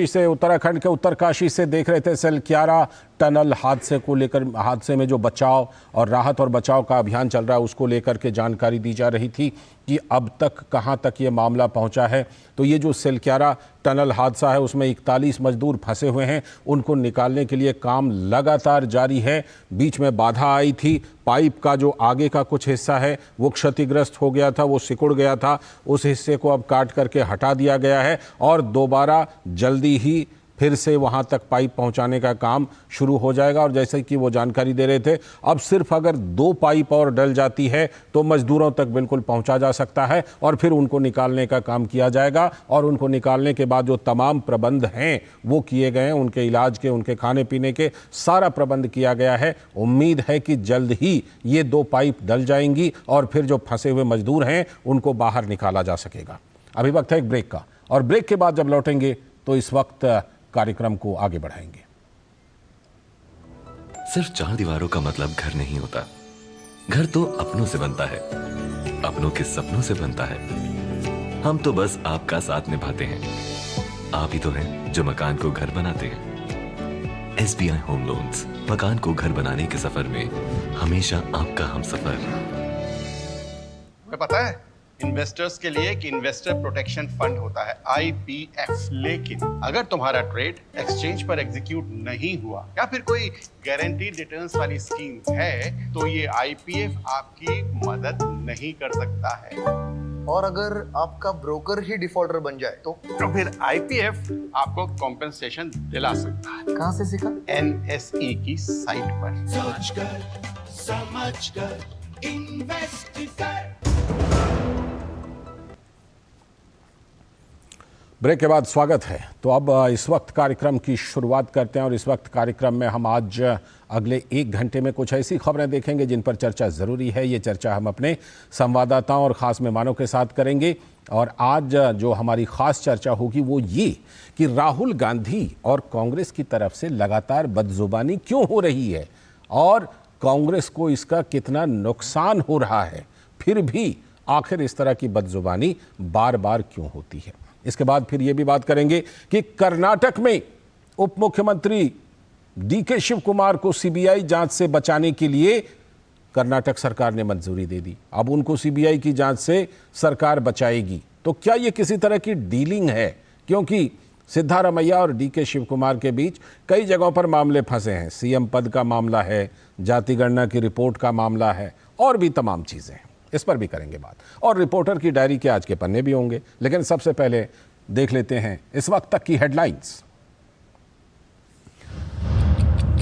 से उत्तराखंड के उत्तरकाशी से देख रहे थे सलक्यारा टनल हादसे में जो बचाव और राहत और बचाव का अभियान चल रहा है उसको लेकर के जानकारी दी जा रही थी कि अब तक कहां तक ये मामला पहुंचा है। तो ये जो सलक्यारा टनल हादसा है उसमें 41 मजदूर फंसे हुए हैं, उनको निकालने के लिए काम लगातार जारी है। बीच में बाधा आई थी, पाइप का जो आगे का कुछ हिस्सा है वो क्षतिग्रस्त हो गया था, वो सिकुड़ गया था, उस हिस्से को अब काट करके हटा दिया गया है और दोबारा जल्दी ही फिर से वहां तक पाइप पहुंचाने का काम शुरू हो जाएगा। और जैसे कि वो जानकारी दे रहे थे, अब सिर्फ अगर 2 पाइप और डल जाती है तो मजदूरों तक बिल्कुल पहुंचा जा सकता है और फिर उनको निकालने का काम किया जाएगा। और उनको निकालने के बाद जो तमाम प्रबंध हैं वो किए गए हैं, उनके इलाज के, उनके खाने पीने के, सारा प्रबंध किया गया है। उम्मीद है कि जल्द ही ये 2 पाइप डल जाएंगी और फिर जो फंसे हुए मजदूर हैं उनको बाहर निकाला जा सकेगा। अभी वक्त है एक ब्रेक का, और ब्रेक के बाद जब लौटेंगे तो इस वक्त कार्यक्रम को आगे बढ़ाएंगे। सिर्फ 4 दीवारों का मतलब घर नहीं होता। घर तो अपनों से बनता है, अपनों के सपनों से बनता है। हम तो बस आपका साथ निभाते हैं। आप ही तो हैं जो मकान को घर बनाते हैं। SBI होम लोन्स, मकान को घर बनाने के सफर में हमेशा आपका हमसफर। तुम्हें पता है इन्वेस्टर्स के लिए एक इन्वेस्टर प्रोटेक्शन फंड होता है IPF। लेकिन अगर तुम्हारा ट्रेड एक्सचेंज पर एग्जीक्यूट नहीं हुआ या फिर कोई गारंटीड रिटर्न्स वाली स्कीम है तो ये IPF आपकी मदद नहीं कर सकता है। और अगर आपका ब्रोकर ही डिफॉल्टर बन जाए तो फिर IPF आपको कॉम्पेंसेशन दिला सकता है। कहां से सीखा? NSE की साइट पर। सोच कर समझ कर इन्वेस्ट कर। ब्रेक के बाद स्वागत है। तो अब इस वक्त कार्यक्रम की शुरुआत करते हैं और इस वक्त कार्यक्रम में हम आज अगले 1 घंटे में कुछ ऐसी खबरें देखेंगे जिन पर चर्चा ज़रूरी है। ये चर्चा हम अपने संवाददाताओं और ख़ास मेहमानों के साथ करेंगे। और आज जो हमारी ख़ास चर्चा होगी वो ये कि राहुल गांधी और कांग्रेस की तरफ से लगातार बदजुबानी क्यों हो रही है और कांग्रेस को इसका कितना नुकसान हो रहा है, फिर भी आखिर इस तरह की बदजुबानी बार बार क्यों होती है। इसके बाद फिर ये भी बात करेंगे कि कर्नाटक में उप मुख्यमंत्री DK शिव कुमार को CBI जांच से बचाने के लिए कर्नाटक सरकार ने मंजूरी दे दी। अब उनको CBI की जांच से सरकार बचाएगी। तो क्या ये किसी तरह की डीलिंग है? क्योंकि सिद्धारमैया और DK शिव कुमार के बीच कई जगहों पर मामले फंसे हैं। CM पद का मामला है, जाति गणना की रिपोर्ट का मामला है और भी तमाम चीज़ें हैं। इस पर भी करेंगे बात, और रिपोर्टर की डायरी के आज के पन्ने भी होंगे। लेकिन सबसे पहले देख लेते हैं इस वक्त तक की हेडलाइंस।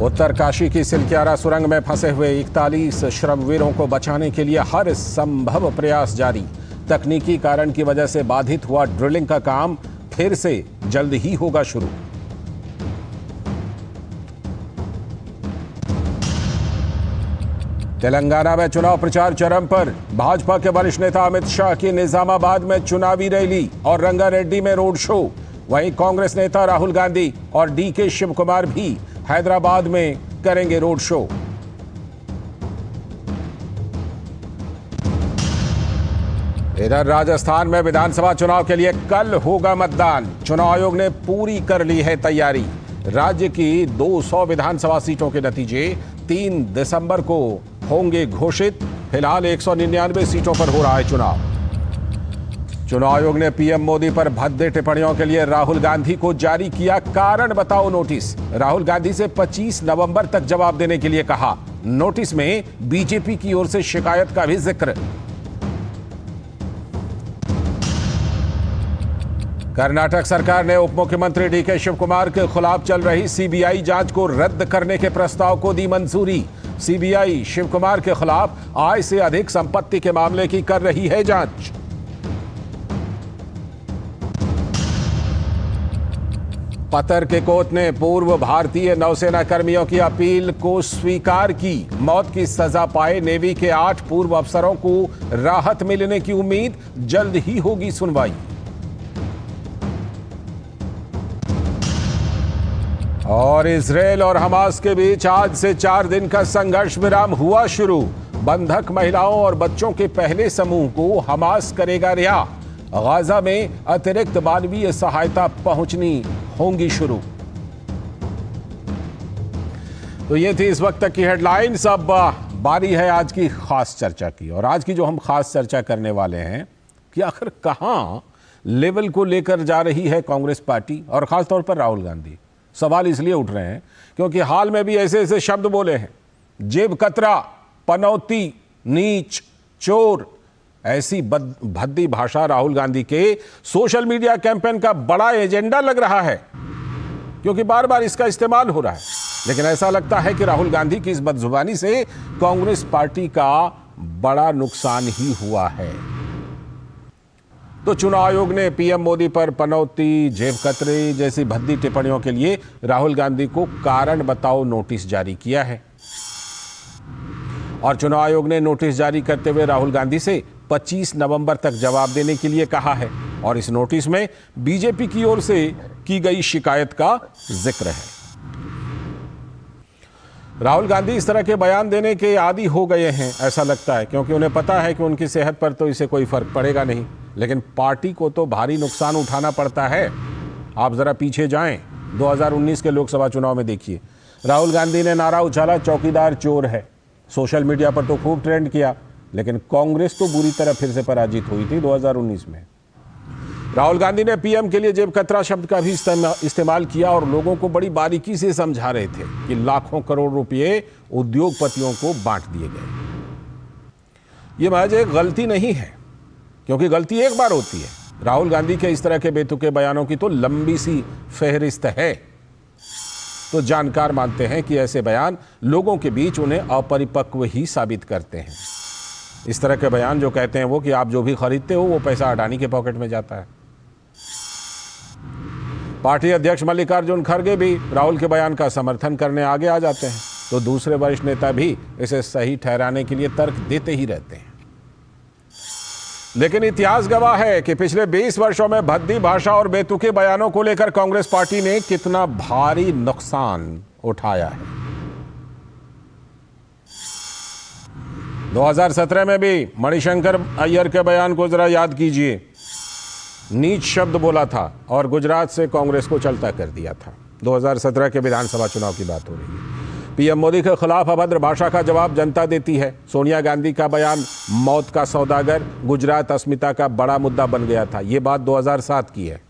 उत्तरकाशी की सिलक्यारा सुरंग में फंसे हुए 41 श्रमवीरों को बचाने के लिए हर संभव प्रयास जारी। तकनीकी कारण की वजह से बाधित हुआ ड्रिलिंग का काम फिर से जल्द ही होगा शुरू। तेलंगाना में चुनाव प्रचार चरम पर। भाजपा के वरिष्ठ नेता अमित शाह की निजामाबाद में चुनावी रैली और रंगारेड्डी में रोड शो। वहीं कांग्रेस नेता राहुल गांधी और DK शिव कुमार भी हैदराबाद में करेंगे रोड शो। इधर राजस्थान में विधानसभा चुनाव के लिए कल होगा मतदान। चुनाव आयोग ने पूरी कर ली है तैयारी। राज्य की 200 विधानसभा सीटों के नतीजे 3 दिसंबर को होंगे घोषित। फिलहाल 199 सीटों पर हो रहा है चुनाव। चुनाव आयोग ने PM मोदी पर भद्दे टिप्पणियों के लिए राहुल गांधी को जारी किया कारण बताओ नोटिस। राहुल गांधी से 25 नवंबर तक जवाब देने के लिए कहा। नोटिस में BJP की ओर से शिकायत का भी जिक्र। कर्नाटक सरकार ने उप मुख्यमंत्री DK शिव कुमार के खिलाफ चल रही CBI जांच को रद्द करने के प्रस्ताव को दी मंजूरी। CBI शिव कुमार के खिलाफ आय से अधिक संपत्ति के मामले की कर रही है जांच। पतर के कोर्ट ने पूर्व भारतीय नौसेना कर्मियों की अपील को स्वीकार की। मौत की सजा पाए नेवी के 8 पूर्व अफसरों को राहत मिलने की उम्मीद। जल्द ही होगी सुनवाई। और इजरायल और हमास के बीच आज से 4 दिन का संघर्ष विराम हुआ शुरू। बंधक महिलाओं और बच्चों के पहले समूह को हमास करेगा रिहा। गाजा में अतिरिक्त मानवीय सहायता पहुंचनी होंगी शुरू। तो ये थी इस वक्त तक की हेडलाइंस। अब बारी है आज की खास चर्चा की, और आज की जो हम खास चर्चा करने वाले हैं कि आखिर कहां लेवल को लेकर जा रही है कांग्रेस पार्टी और खासतौर पर राहुल गांधी। सवाल इसलिए उठ रहे हैं क्योंकि हाल में भी ऐसे ऐसे शब्द बोले हैं, जेब कतरा, पनौती, नीच, चोर, ऐसी भद्दी भाषा राहुल गांधी के सोशल मीडिया कैंपेन का बड़ा एजेंडा लग रहा है, क्योंकि बार बार इसका इस्तेमाल हो रहा है। लेकिन ऐसा लगता है कि राहुल गांधी की इस बदजुबानी से कांग्रेस पार्टी का बड़ा नुकसान ही हुआ है। तो चुनाव आयोग ने पीएम मोदी पर पनौती, जेब कतरे जैसी भद्दी टिप्पणियों के लिए राहुल गांधी को कारण बताओ नोटिस जारी किया है, और चुनाव आयोग ने नोटिस जारी करते हुए राहुल गांधी से 25 नवंबर तक जवाब देने के लिए कहा है, और इस नोटिस में बीजेपी की ओर से की गई शिकायत का जिक्र है। राहुल गांधी इस तरह के बयान देने के आदी हो गए हैं ऐसा लगता है, क्योंकि उन्हें पता है कि उनकी सेहत पर तो इससे कोई फर्क पड़ेगा नहीं, लेकिन पार्टी को तो भारी नुकसान उठाना पड़ता है। आप जरा पीछे जाएं, 2019 के लोकसभा चुनाव में देखिए, राहुल गांधी ने नारा उछाला, चौकीदार चोर है। सोशल मीडिया पर तो खूब ट्रेंड किया, लेकिन कांग्रेस तो बुरी तरह फिर से पराजित हुई थी 2019 में। राहुल गांधी ने पीएम के लिए जेब कतरा शब्द का भी इस्तेमाल किया और लोगों को बड़ी बारीकी से समझा रहे थे कि लाखों करोड़ रुपए उद्योगपतियों को बांट दिए गए। यह महज एक गलती नहीं है, क्योंकि गलती एक बार होती है। राहुल गांधी के इस तरह के बेतुके बयानों की तो लंबी सी फहरिस्त है। तो जानकार मानते हैं कि ऐसे बयान लोगों के बीच उन्हें अपरिपक्व ही साबित करते हैं। इस तरह के बयान जो कहते हैं वो कि आप जो भी खरीदते हो वो पैसा अडानी के पॉकेट में जाता है। पार्टी अध्यक्ष मल्लिकार्जुन खड़गे भी राहुल के बयान का समर्थन करने आगे आ जाते हैं, तो दूसरे वरिष्ठ नेता भी इसे सही ठहराने के लिए तर्क देते ही रहते हैं। लेकिन इतिहास गवाह है कि पिछले 20 वर्षों में भद्दी भाषा और बेतुके बयानों को लेकर कांग्रेस पार्टी ने कितना भारी नुकसान उठाया है। 2017 में भी मणिशंकर अय्यर के बयान को जरा याद कीजिए। नीच शब्द बोला था और गुजरात से कांग्रेस को चलता कर दिया था। 2017 के विधानसभा चुनाव की बात हो रही है। पीएम मोदी के खिलाफ अभद्र भाषा का जवाब जनता देती है। सोनिया गांधी का बयान मौत का सौदागर, गुजरात अस्मिता का बड़ा मुद्दा बन गया था। ये बात 2007 की है।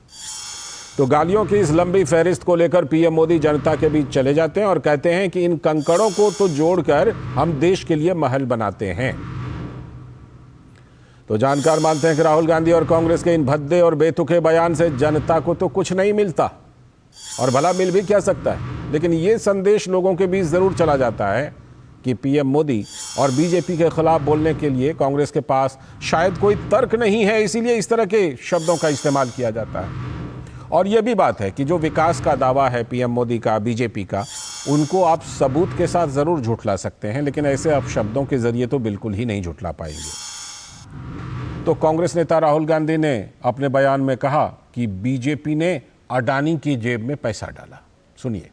तो गालियों की इस लंबी फहरिस्त को लेकर पीएम मोदी जनता के बीच चले जाते हैं और कहते हैं कि इन कंकड़ों को तो जोड़कर हम देश के लिए महल बनाते हैं। तो जानकार मानते हैं कि राहुल गांधी और कांग्रेस के इन भद्दे और बेतुके बयान से जनता को तो कुछ नहीं मिलता, और भला मिल भी क्या सकता है, लेकिन ये संदेश लोगों के बीच जरूर चला जाता है कि पीएम मोदी और बीजेपी के खिलाफ बोलने के लिए कांग्रेस के पास शायद कोई तर्क नहीं है, इसीलिए इस तरह के शब्दों का इस्तेमाल किया जाता है। और यह भी बात है कि जो विकास का दावा है पीएम मोदी का, बीजेपी का, उनको आप सबूत के साथ जरूर झुठला सकते हैं, लेकिन ऐसे आप शब्दों के जरिए तो बिल्कुल ही नहीं झुठला पाएंगे। तो कांग्रेस नेता राहुल गांधी ने अपने बयान में कहा कि बीजेपी ने अडानी की जेब में पैसा डाला। सुनिए।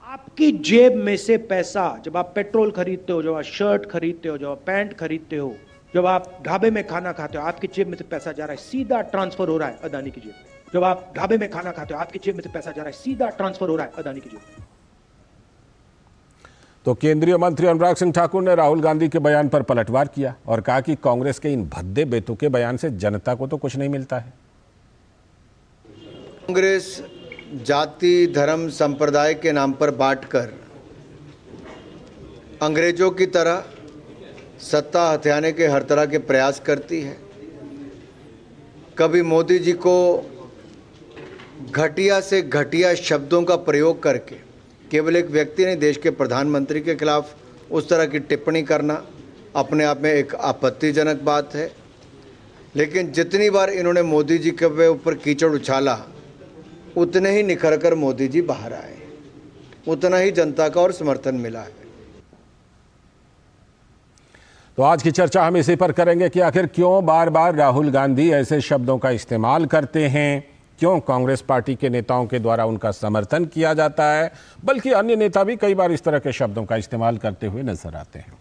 आपकी जेब में से पैसा, जब आप पेट्रोल खरीदते हो, जब आप शर्ट खरीदते हो, जब आप पैंट खरीदते हो, जब आप ढाबे में खाना खाते हो, आपकी जेब में से पैसा जा रहा है, सीधा ट्रांसफर हो रहा है अडानी की जेब में। जब आप ढाबे में खाना खाते हो, आपकी जेब में से पैसा जा रहा है, सीधा ट्रांसफर हो रहा है अडानी की जेब में। तो केंद्रीय मंत्री अनुराग सिंह ठाकुर ने राहुल गांधी के बयान पर पलटवार किया और कहा कि कांग्रेस के इन भद्दे बेतुके बयान से जनता को तो कुछ नहीं मिलता है। कांग्रेस जाति, धर्म, संप्रदाय के नाम पर बांटकर अंग्रेजों की तरह सत्ता हथियाने के हर तरह के प्रयास करती है। कभी मोदी जी को घटिया से घटिया शब्दों का प्रयोग करके केवल एक व्यक्ति ने, देश के प्रधानमंत्री के खिलाफ उस तरह की टिप्पणी करना अपने आप में एक आपत्तिजनक बात है। लेकिन जितनी बार इन्होंने मोदी जी के ऊपर कीचड़ उछाला, उतने ही निखर कर मोदी जी बाहर आए, उतना ही जनता का और समर्थन मिला है। तो आज की चर्चा हम इसी पर करेंगे कि आखिर क्यों बार बार राहुल गांधी ऐसे शब्दों का इस्तेमाल करते हैं, क्यों कांग्रेस पार्टी के नेताओं के द्वारा उनका समर्थन किया जाता है, बल्कि अन्य नेता भी कई बार इस तरह के शब्दों का इस्तेमाल करते हुए नजर आते हैं।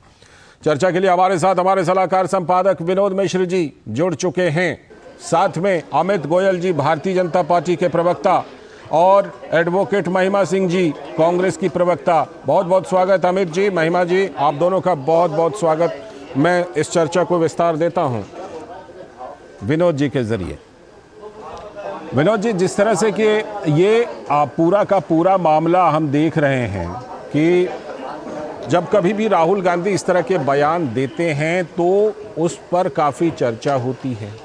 चर्चा के लिए हमारे साथ हमारे सलाहकार संपादक विनोद मिश्र जी जुड़ चुके हैं। साथ में अमित गोयल जी भारतीय जनता पार्टी के प्रवक्ता और एडवोकेट महिमा सिंह जी कांग्रेस की प्रवक्ता। बहुत बहुत स्वागत अमित जी, महिमा जी, आप दोनों का बहुत बहुत स्वागत। मैं इस चर्चा को विस्तार देता हूं विनोद जी के जरिए। विनोद जी, जिस तरह से कि ये पूरा का पूरा मामला हम देख रहे हैं कि जब कभी भी राहुल गांधी इस तरह के बयान देते हैं तो उस पर काफ़ी चर्चा होती है।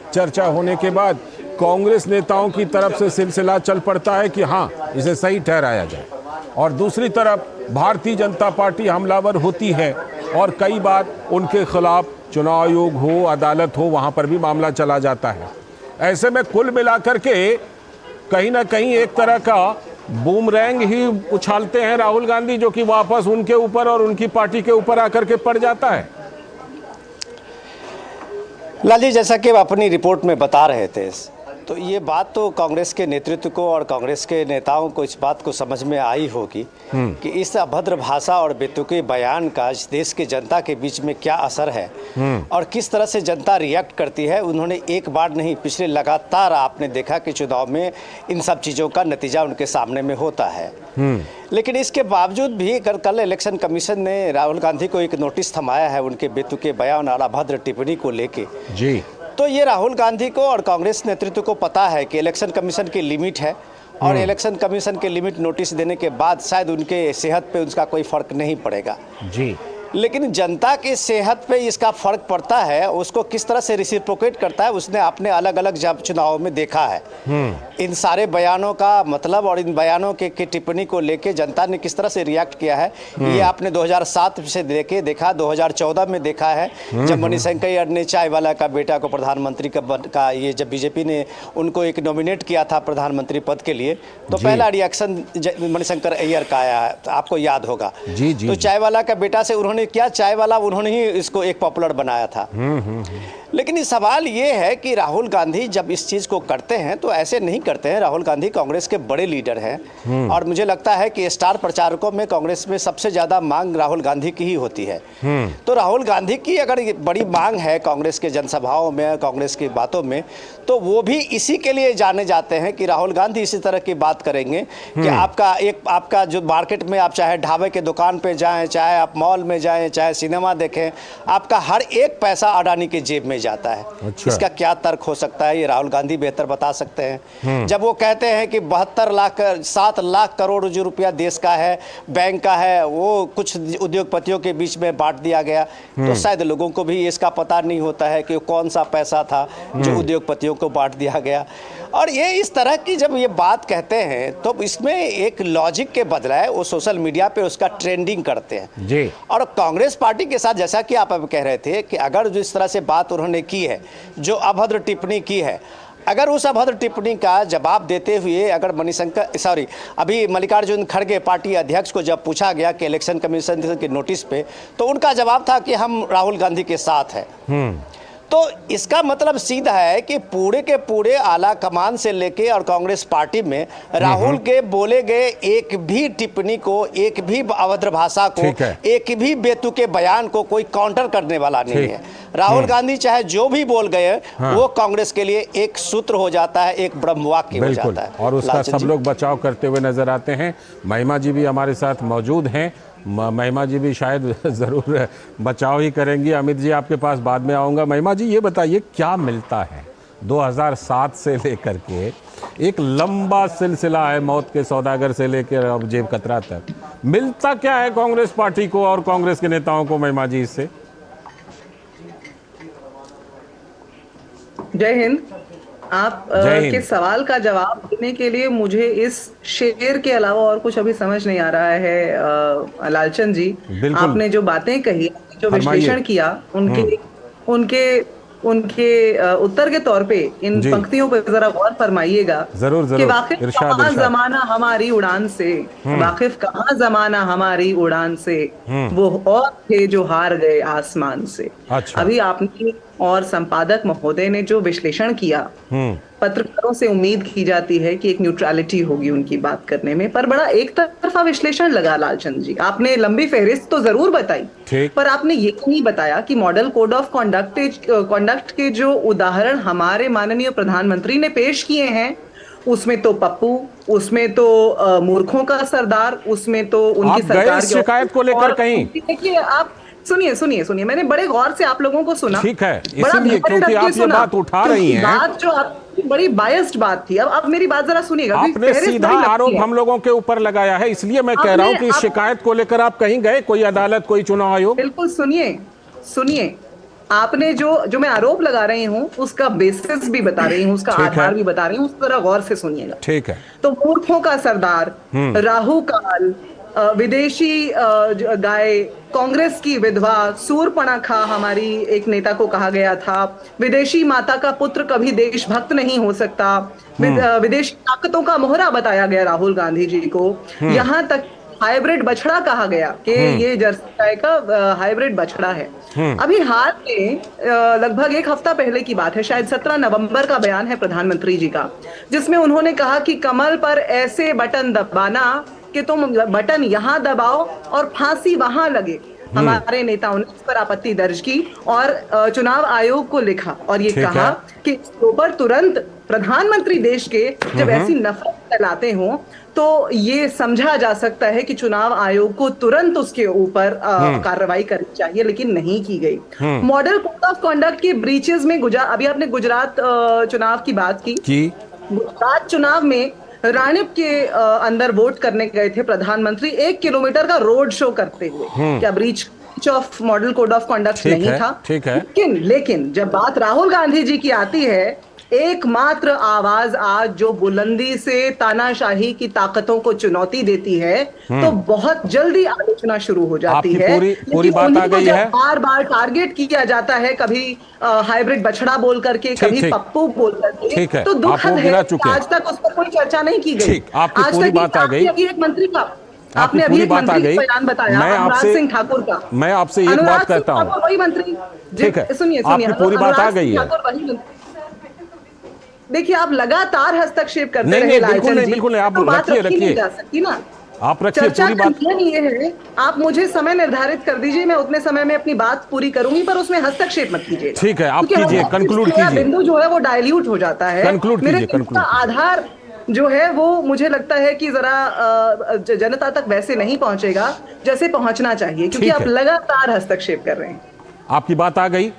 चर्चा होने के बाद कांग्रेस नेताओं की तरफ से सिलसिला चल पड़ता है कि हाँ, इसे सही ठहराया जाए, और दूसरी तरफ भारतीय जनता पार्टी हमलावर होती है और कई बार उनके खिलाफ चुनाव आयोग हो, अदालत हो, वहाँ पर भी मामला चला जाता है। ऐसे में कुल मिलाकर के कहीं ना कहीं एक तरह का बूमरैंग ही उछालते हैं राहुल गांधी, जो कि वापस उनके ऊपर और उनकी पार्टी के ऊपर आकर के पड़ जाता है। लालजी, जैसा कि आप अपनी रिपोर्ट में बता रहे थे, तो ये बात तो कांग्रेस के नेतृत्व को और कांग्रेस के नेताओं को इस बात को समझ में आई होगी कि इस अभद्र भाषा और बेतुके बयान का इस देश के जनता के बीच में क्या असर है और किस तरह से जनता रिएक्ट करती है। उन्होंने एक बार नहीं, पिछले लगातार आपने देखा कि चुनाव में इन सब चीज़ों का नतीजा उनके सामने में होता है। लेकिन इसके बावजूद भी कल इलेक्शन कमीशन ने राहुल गांधी को एक नोटिस थमाया है उनके बेतुके बयान और अभद्र टिप्पणी को लेके जी। तो ये राहुल गांधी को और कांग्रेस नेतृत्व को पता है कि इलेक्शन कमीशन की लिमिट है और इलेक्शन कमीशन के लिमिट नोटिस देने के बाद शायद उनके सेहत पे उसका कोई फर्क नहीं पड़ेगा जी। लेकिन जनता की सेहत पे इसका फर्क पड़ता है, उसको किस तरह से रिसिप्रोकेट करता है, उसने अपने अलग अलग चुनावों में देखा है। इन सारे बयानों का मतलब और इन बयानों के टिप्पणी को लेके जनता ने किस तरह से रिएक्ट किया है, ये आपने 2007 से देखा, 2014 में देखा है जब मणिशंकर अय्यर ने चाय वाला का बेटा को प्रधानमंत्री का ये जब बीजेपी ने उनको एक नॉमिनेट किया था प्रधानमंत्री पद के लिए, तो पहला रिएक्शन मणिशंकर अय्यर का आया है, आपको याद होगा। तो चाय वाला का बेटा से उन्होंने क्या चाय वाला उन्होंने ही इसको एक पॉपुलर बनाया था। लेकिन इस सवाल ये है कि राहुल गांधी जब इस चीज़ को करते हैं तो ऐसे नहीं करते हैं। राहुल गांधी कांग्रेस के बड़े लीडर हैं और मुझे लगता है कि स्टार प्रचारकों में कांग्रेस में सबसे ज़्यादा मांग राहुल गांधी की ही होती है। तो राहुल गांधी की अगर बड़ी मांग है कांग्रेस के जनसभाओं में, कांग्रेस की बातों में, तो वो भी इसी के लिए जाने जाते हैं कि राहुल गांधी इसी तरह की बात करेंगे कि आपका जो मार्केट में आप चाहे ढाबे के दुकान पे जाएं, चाहे आप मॉल में जाएं, चाहे सिनेमा देखें, आपका हर एक पैसा अडानी की जेब में जाता है। अच्छा। इसका क्या तर्क हो सकता है, ये राहुल गांधी बेहतर बता सकते हैं। जब वो कहते हैं कि 7 लाख करोड़ रुपया देश का है, बैंक का है, वो कुछ उद्योगपतियों के बीच में बांट दिया गया, तो शायद लोगों को भी इसका पता नहीं होता है कि कौन सा पैसा था जो उद्योगपतियों को बांट दिया गया। और ये इस तरह की जब ये बात कहते हैं तो इसमें एक लॉजिक के बदलाए वो सोशल मीडिया पे उसका ट्रेंडिंग करते हैं जी। और कांग्रेस पार्टी के साथ जैसा कि आप अब कह रहे थे कि अगर जिस तरह से बात उन्होंने की है, जो अभद्र टिप्पणी की है, अगर उस अभद्र टिप्पणी का जवाब देते हुए अगर अभी मल्लिकार्जुन खड़गे पार्टी अध्यक्ष को जब पूछा गया कि इलेक्शन कमीशन के नोटिस पे, तो उनका जवाब था कि हम राहुल गांधी के साथ हैं। तो इसका मतलब सीधा है कि पूरे के पूरे आला कमान से लेके और कांग्रेस पार्टी में राहुल के बोले गए एक भी टिप्पणी को, एक भी अभद्र भाषा को, एक भी बेतुके बयान को कोई काउंटर करने वाला नहीं है। राहुल गांधी चाहे जो भी बोल गए वो कांग्रेस के लिए एक सूत्र हो जाता है, एक ब्रह्मवाक्य हो जाता है और उसका सब लोग बचाव करते हुए नजर आते हैं। महिमा जी भी हमारे साथ मौजूद हैं। महिमा जी भी शायद ज़रूर बचाव ही करेंगी। अमित जी आपके पास बाद में आऊँगा। महिमा जी ये बताइए क्या मिलता है 2007 से लेकर के एक लंबा सिलसिला है, मौत के सौदागर से लेकर अब जेब कतरा तक, मिलता क्या है कांग्रेस पार्टी को और कांग्रेस के नेताओं को महिमा जी इससे? जय हिंद। आप के सवाल का जवाब देने के लिए मुझे इस शेर के अलावा और कुछ अभी समझ नहीं आ रहा है। लालचंद जी, आपने जो बातें कही, जो विश्लेषण किया, उनके उत्तर के तौर पे इन पंक्तियों पर जरा गौर फरमाइएगा कि वाकिफ कहाँ जमाना हमारी उड़ान से, वाकिफ कहाँ जमाना हमारी उड़ान से, वो और थे जो हार गए आसमान से। अच्छा। अभी आपने और संपादक महोदय ने जो विश्लेषण किया पत्रकारों से उम्मीद की जाती है कि एक न्यूट्रलिटी होगी उनकी बात करने में, पर बड़ा एक तरफा विश्लेषण लगा लालचंद जी। आपने लंबी फहरिस्त तो जरूर बताई, पर आपने ये नहीं बताया कि मॉडल कोड ऑफ कॉन्डक्ट के जो उदाहरण हमारे माननीय प्रधानमंत्री ने पेश किए हैं, उसमें तो पप्पू, उसमें तो मूर्खों का सरदार, उसमें तो उनकी सरकार की शिकायत को लेकर कहीं। देखिए आप सुनिए, मैंने बड़े गौर से आप लोगों को सुना। ठीक है, इसलिए क्योंकि आप ये बात उठा रही हैं, बात जो आपकी बड़ी बायस्ड बात थी। अब मेरी बात जरा सुनिएगा। आपने सीधा आरोप हम लोगों के ऊपर लगाया है, इसलिए मैं कह रहा हूं कि इस शिकायत को लेकर आप कहीं गए, कोई अदालत, कोई चुनाव आयोग? बिल्कुल सुनिए, आपने जो मैं आरोप लगा रही हूँ उसका बेसिस भी बता रही हूँ, उसका आधार भी बता रही हूँ, उस तरह गौर से सुनिएगा। ठीक है। तो मूर्खों का सरदार, राहु काल, विदेशी गाय, कांग्रेस की विधवा, सूर्पणखा हमारी एक नेता को कहा गया था, विदेशी माता का पुत्र कभी देशभक्त नहीं हो सकता, विदेशी ताकतों का मोहरा बताया गया राहुल गांधी जी को, यहाँ तक हाइब्रिड बछड़ा कहा गया कि ये जर्सी गाय का हाइब्रिड बछड़ा है। अभी हाल में लगभग एक हफ्ता पहले की बात है, शायद 17 नवंबर का बयान है प्रधानमंत्री जी का, जिसमें उन्होंने कहा कि कमल पर ऐसे बटन दबाना कि तुम बटन यहाँ दबाओ और फांसी वहां लगे। हमारे नेताओं ने इस पर आपत्ति दर्ज की और चुनाव आयोग को लिखा और ये कहा कि इसके ऊपर तुरंत प्रधानमंत्री देश के जब ऐसी नफरत फैलाते हो तो ये समझा जा सकता है कि चुनाव आयोग को तुरंत उसके ऊपर कार्रवाई करनी चाहिए, लेकिन नहीं की गई। मॉडल कोड ऑफ कॉन्डक्ट के ब्रीचेस में अभी आपने गुजरात चुनाव की बात की। गुजरात चुनाव में राणिप के अंदर वोट करने गए थे प्रधानमंत्री, 1 किलोमीटर का रोड शो करते हुए। क्या breach of model code of conduct नहीं था? ठीक है। लेकिन जब बात राहुल गांधी जी की आती है, एकमात्र आवाज आज जो बुलंदी से तानाशाही की ताकतों को चुनौती देती है, तो बहुत जल्दी आलोचना शुरू हो जाती है। पूरी बात आ गई है। बार बार टारगेट किया जाता है, कभी हाइब्रिड बछड़ा बोल करके, कभी पप्पू बोल करके, तो दुखद है आज तक उस पर कोई चर्चा नहीं की गई। आपकी पूरी बात आ गई। एक मंत्री का आपने अभी एक मंत्री बयान बताया, अनुराग सिंह ठाकुर का। मैं आपसे एक बात कहता हूँ, वही मंत्री। ठीक है, सुनिए, आपकी पूरी बात आ गई है। देखिए आप लगातार हस्तक्षेप करते रहे नहीं, लालचंद जी, बिल्कुल नहीं, आप तो बात रखिए नहीं जा सकती ना। आप रखिए चर्चा पूरी बात। ये है, आप मुझे समय निर्धारित कर दीजिए, मैं उतने समय में अपनी बात पूरी करूंगी, पर उसमें हस्तक्षेप मत कीजिए। ठीक है, आप कीजिए, कंक्लूड कीजिए। बिंदु जो है वो डाइल्यूट हो जाता है। मेरे आधार जो है वो मुझे लगता है कि जरा जनता तक वैसे नहीं पहुंचेगा जैसे पहुंचना चाहिए, क्योंकि आप लगातार हस्तक्षेप कर रहे हैं। आपकी बात आ गई।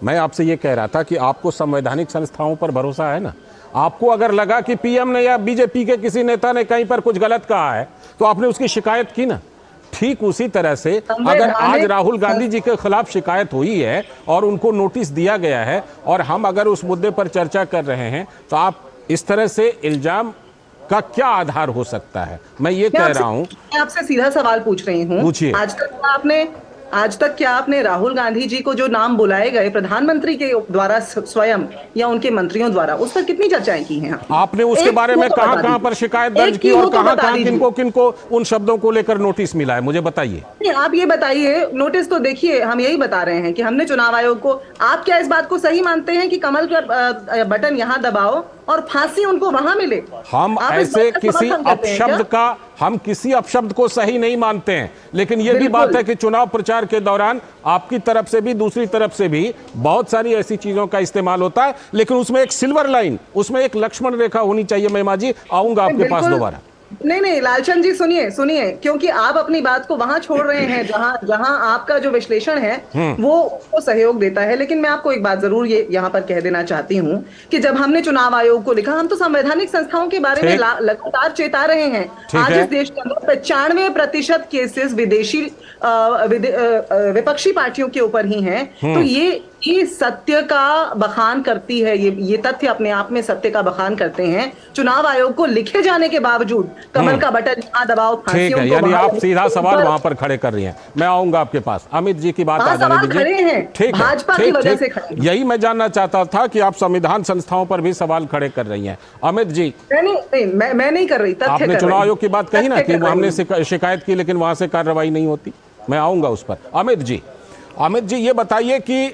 मैं आपसे ये कह रहा था कि आपको संवैधानिक संस्थाओं पर भरोसा है ना? आपको अगर लगा कि पीएम ने या बीजेपी के किसी नेता ने कहीं पर कुछ गलत कहा है तो आपने उसकी शिकायत की ना। ठीक उसी तरह से अगर आज राहुल गांधी जी के खिलाफ शिकायत हुई है और उनको नोटिस दिया गया है और हम अगर उस मुद्दे पर चर्चा कर रहे हैं, तो आप इस तरह से इल्जाम का क्या आधार हो सकता है? मैं ये कह रहा हूं, मैं आपसे सीधा सवाल पूछ रही हूं। पूछिए। आज तक क्या आपने राहुल गांधी जी को जो नाम बुलाए गए प्रधानमंत्री के द्वारा स्वयं या उनके मंत्रियों द्वारा, उस पर कितनी चर्चाएं की हैं आपने? उसके बारे में कहां पर शिकायत दर्ज की और कहां किनको उन शब्दों को लेकर नोटिस मिला है, मुझे बताइए। आप ये बताइए। नोटिस तो देखिए, हम यही बता रहे हैं कि हमने चुनाव आयोग को, आप क्या इस बात को सही मानते हैं कि कमल का बटन यहां दबाओ और फांसी उनको वहां मिले? हम ऐसे किसी अपशब्द को सही नहीं मानते हैं, लेकिन यह भी बात है कि चुनाव प्रचार के दौरान आपकी तरफ से भी दूसरी तरफ से भी बहुत सारी ऐसी चीजों का इस्तेमाल होता है, लेकिन उसमें एक सिल्वर लाइन, उसमें एक लक्ष्मण रेखा होनी चाहिए। महिमा जी, आऊंगा आपके पास दोबारा। नहीं लालचंद जी, सुनिए, क्योंकि आप अपनी बात को वहां छोड़ रहे हैं जहां आपका जो विश्लेषण है वो सहयोग देता है। लेकिन मैं आपको एक बात जरूर ये यहाँ पर कह देना चाहती हूँ कि जब हमने चुनाव आयोग को लिखा, हम तो संवैधानिक संस्थाओं के बारे में लगातार चेता रहे हैं। आज इस देश के अंदर 95% केसेस विदेशी विपक्षी पार्टियों के ऊपर ही हैं। तो ये सत्य का बखान करती है, ये तथ्य अपने आप में सत्य का बखान करते हैं। चुनाव आयोग को लिखे जाने के बावजूद कमल का बटन यहाँ दबाओ, ठीक है, यानी आप सीधा सवाल वहां पर खड़े कर रही हैं। मैं आऊंगा आपके पास। अमित जी की बात आ जाने दीजिए। ठीक है, भाजपा की वजह से खड़े। यही मैं जानना चाहता था कि आप संविधान संस्थाओं पर भी सवाल खड़े कर रही हैं। अमित जी, मैं नहीं कर रही। आपने चुनाव आयोग की बात कही ना कि हमने शिकायत की लेकिन वहां से कार्रवाई नहीं होती। मैं आऊंगा उस पर। अमित जी, ये बताइए कि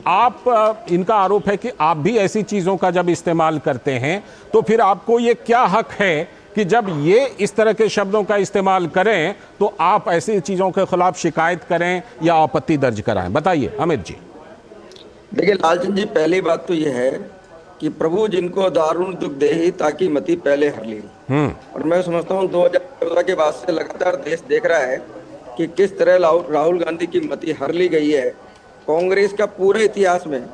आप इनका आरोप है कि आप भी ऐसी चीजों का जब इस्तेमाल करते हैं तो फिर आपको ये क्या हक है कि जब ये इस तरह के शब्दों का इस्तेमाल करें तो आप ऐसी चीजों के खिलाफ शिकायत करें या आपत्ति दर्ज कराएं? बताइए अमित जी। देखिए लालचंद जी, पहली बात तो ये है कि प्रभु जिनको दारुण दुख दे ताकि मति पहले हर ली। और मैं समझता हूँ 2014 के बाद से लगातार देश देख रहा है कि किस तरह राहुल गांधी की मति हर ली गई है। कांग्रेस का पूरे इतिहास में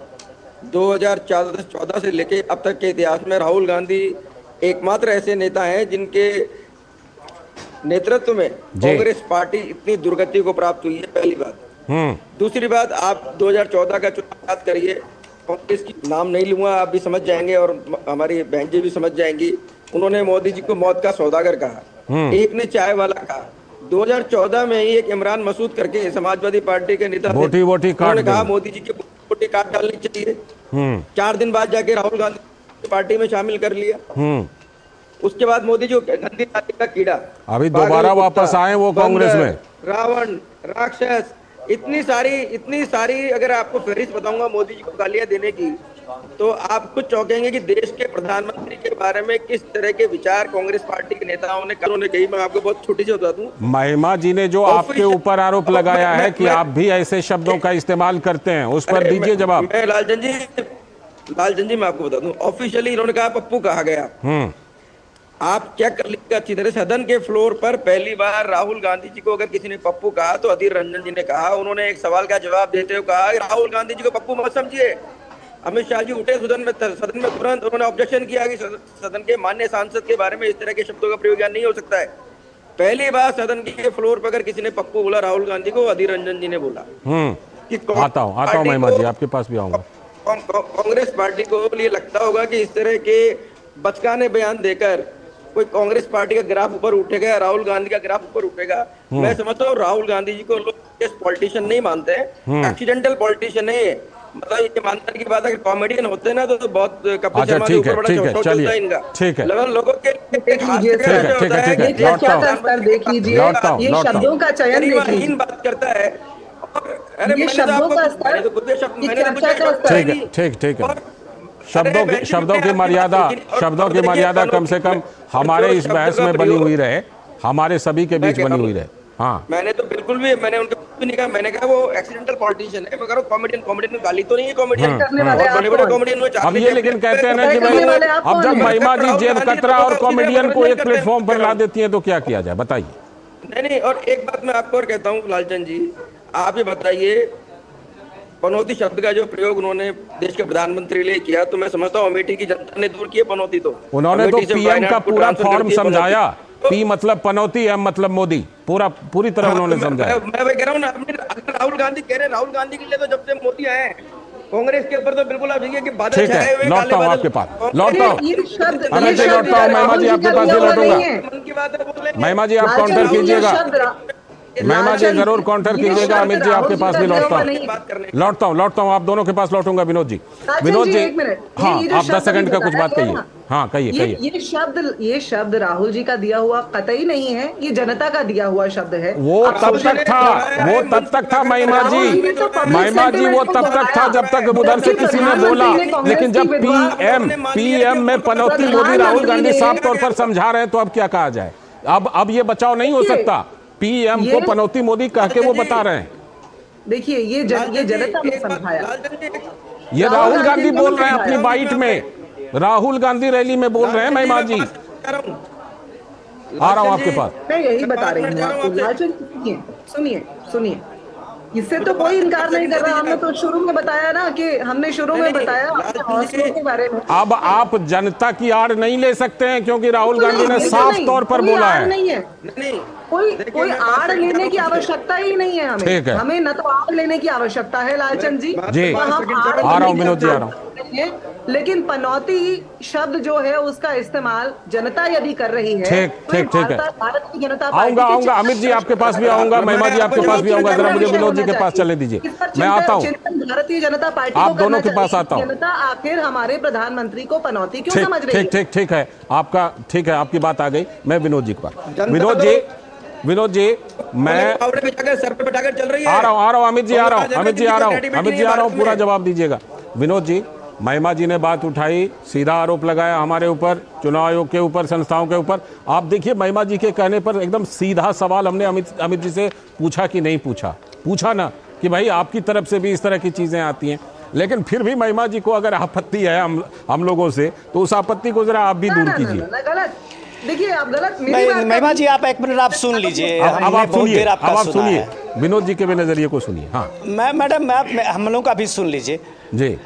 2014 से लेके अब तक के इतिहास में राहुल गांधी एकमात्र ऐसे नेता हैं जिनके नेतृत्व में कांग्रेस पार्टी इतनी दुर्गति को प्राप्त हुई है, पहली बात। दूसरी बात, आप 2014 का चुनाव याद करिए, कांग्रेस की नाम नहीं लूंगा, आप भी समझ जाएंगे और हमारी बहन जी भी समझ जाएंगी। उन्होंने मोदी जी को मौत का सौदागर कहा, एक ने चाय वाला कहा। 2014 में ही एक इमरान मसूद करके समाजवादी पार्टी के नेता उन्होंने कहा मोदी जी के बोटी काट डालनी चाहिए। 4 दिन बाद जाके राहुल गांधी पार्टी में शामिल कर लिया। उसके बाद मोदी जी गंदी नाली का कीड़ा, अभी दोबारा वापस आए वो कांग्रेस में। रावण, राक्षस, इतनी सारी अगर आपको फहरिस्त बताऊंगा मोदी जी को गालियां देने की, तो आप कुछ चौंकेंगे कि देश के प्रधानमंत्री के बारे में किस तरह के विचार कांग्रेस पार्टी के नेताओं ने कही। मैं आपको बहुत छोटी सी बता दूं, महिमा जी ने जो आपके ऊपर आरोप लगाया है कि आप भी ऐसे शब्दों का इस्तेमाल करते हैं, उस पर दीजिए जवाब। लालचंद जी मैं आपको बता दूं, ऑफिशियली इन्होंने कहा पप्पू कहा गया। आप चेक कर लीजिए अच्छी तरह। सदन के फ्लोर पर पहली बार राहुल गांधी जी को अगर किसी ने पप्पू कहा तो अधीर रंजन जी ने कहा। उन्होंने एक सवाल का जवाब देते हुए कहा राहुल गांधी जी को पप्पू मत समझिए। अमित शाह जी उठे सदन में तुरंत उन्होंने ऑब्जेक्शन किया कि सदन के माननीय सांसद के बारे में इस तरह के शब्दों का प्रयोग नहीं हो सकता है। पहली बार सदन के फ्लोर पर अगर किसी ने पप्पू बोला राहुल गांधी को, अधीर रंजन जी ने बोला। आता हूँ महिमा जी, आपके पास भी आऊंगा। कांग्रेस पार्टी को ये लगता होगा कि इस तरह के बचकाने बयान देकर कोई कांग्रेस पार्टी का ग्राफ ऊपर उठेगा, राहुल गांधी का ग्राफ ऊपर उठेगा। मैं समझता हूँ राहुल गांधी जी को लोग पॉलिटिशियन नहीं मानते हैं, एक्सीडेंटल पॉलिटिशियन नहीं है। मतलब ये मानने की बात है कि कॉमेडियन होते हैं ना तो बहुत कपिल शर्मा के ऊपर बड़ा शो चलता है इनका। ठीक है, लोगों के ये शब्दों का चयन देखिए, बात करता है। ये शब्दों का स्तर, ठीक है। शब्दों की मर्यादा कम से कम हमारे इस बहस में बनी हुई रहे, हमारे सभी के बीच बनी हुई रहे। हाँ, मैंने तो बिल्कुल भी मैंने उनको नहीं कहा, मैंने कहा वो एक्सीडेंटल पॉलिटिशियन है। मैं कह रहा हूं कॉमेडियन में गाली तो नहीं है, कॉमेडियन बड़े कॉमेडियन में। अब ये लेकिन कहते हैं ना कि भाई अब जब महिमा जी जेब कतरा और कॉमेडियन को एक प्लेटफॉर्म पर ला देती है तो क्या किया जाए, बताइए। नहीं, और एक बात मैं आपको और कहता हूँ लालचंद जी, आप ये बताइए पनौती शब्द का जो प्रयोग उन्होंने देश के प्रधानमंत्री ने किया, तो मैं समझता हूँ अमेठी की जनता ने दूर किया पनौती। तो उन्होंने तो पीएम का पूरा फॉर्म समझाया, पी मतलब पनौती, एम मतलब मोदी, पूरी तरह उन्होंने समझाया। मैं कह रहा हूँ ना, राहुल गांधी कह रहे हैं, राहुल गांधी के लिए तो जब से मोदी आए कांग्रेस के ऊपर तो बिल्कुल आप देखिए कि बादल छाए हुए। लौटता हूँ आपके पास, लौटता हूँ महिमा जी आपके पास भी लौटूंगा। महिमा जी आप काउंटर कीजिएगा, महिमा जी जरूर काउंटर कीजिएगा। अमित जी आपके पास भी लौटता हूँ, आप दोनों के पास लौटूंगा। विनोद जी, हाँ आप 10 सेकंड का कुछ बात कहिए। हाँ कहिए। ये शब्द राहुल जी का दिया हुआ कतई नहीं है, ये जनता का दिया हुआ शब्द है। वो तब तक था महिमा जी, वो तब तक था जब तक उधर से किसी ने बोला। लेकिन जब पीएम में पनौती मोदी राहुल गांधी साफ तौर पर समझा रहे हैं तो अब क्या कहा जाए। अब ये बचाव नहीं हो सकता। पीएम को पनौती मोदी कह के वो बता रहे हैं। देखिए ये जनता ने समझाया। ये राहुल गांधी बोल रहे हैं अपनी बाइट में, राहुल गांधी रैली में बोल रहे हैं। महिमा जी आ रहा हूं आपके पास, मैं यही बता रही हूँ आपको। सुनिए, इससे तो कोई इनकार नहीं कर रहा। हमने तो शुरू में बताया ना कि हमने शुरू में बताया हौसलों के बारे में। अब आप जनता की आड़ नहीं ले सकते हैं क्योंकि राहुल गांधी ने साफ तौर पर बोला है। नहीं है, कोई आड़ लेने की आवश्यकता ही नहीं है हमें। हमें न तो आड़ लेने की आवश्यकता है लालचंद जी, आ रहा हूँ विनोद जी, आ रहा हूँ। लेकिन पनौती शब्द जो है उसका इस्तेमाल जनता यदि कर रही है। ठीक है, भारत की जनता आऊंगा अमित जी आपके पास भी आऊंगा, महिमा जी आपके पास भी आऊंगा। जरा मुझे विनोद जी के पास चले दीजिए, मैं आता हूँ। भारतीय जनता पार्टी आप दोनों के पास आता हूँ। जनता आखिर हमारे प्रधानमंत्री को पनौती क्यों समझ रही है? ठीक है, आपका ठीक है, आपकी बात आ गई। मैं विनोद जी के पास। विनोद जी विनोद जी, मैं सर पे बैठाकर चल रही है। आ रहा हूँ अमित जी, आ रहा हूँ, पूरा जवाब दीजिएगा। विनोद जी, महिमा जी ने बात उठाई, सीधा आरोप लगाया हमारे ऊपर, चुनाव आयोग के ऊपर, संस्थाओं के ऊपर। आप देखिए, महिमा जी के कहने पर एकदम सीधा सवाल हमने अमित जी से पूछा कि नहीं पूछा ना कि भाई आपकी तरफ से भी इस तरह की चीजें आती हैं, लेकिन फिर भी महिमा जी को अगर आपत्ति है हम लोगों से, तो उस आपत्ति को जरा आप भी दूर कीजिए। देखिए, आप गलत महिमा जी, आप एक मिनट आप सुन लीजिए। अब आप सुनिए, विनोद जी के भी नजरिए को सुनिए। हाँ मैडम, हम लोगों का भी सुन लीजिए जी।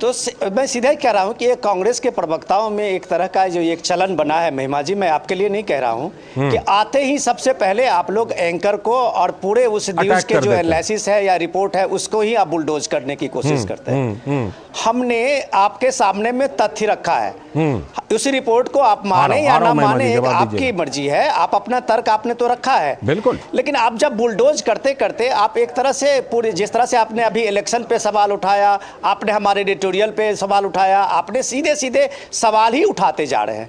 तो मैं सीधा ही कह रहा हूं कि ये कांग्रेस के प्रवक्ताओं में एक तरह का जो एक चलन बना है, महिमा जी, मैं आपके लिए नहीं कह रहा हूं कि आते ही सबसे पहले आप लोग एंकर को और पूरे उस न्यूज के जो एनालिसिस है या रिपोर्ट है उसको ही आप बुलडोज करने की कोशिश करते हैं। हमने आपके सामने में तथ्य रखा है, उस रिपोर्ट को आप माने या ना माने एक आपकी मर्जी है, आप अपना तर्क आपने तो रखा है बिल्कुल, लेकिन आप जब बुलडोज करते करते आप एक तरह से पूरे, जिस तरह से आपने अभी इलेक्शन पे सवाल उठाया, आपने हमारे एडिटोरियल पे सवाल उठाया, आपने सीधे सीधे सवाल ही उठाते जा रहे हैं।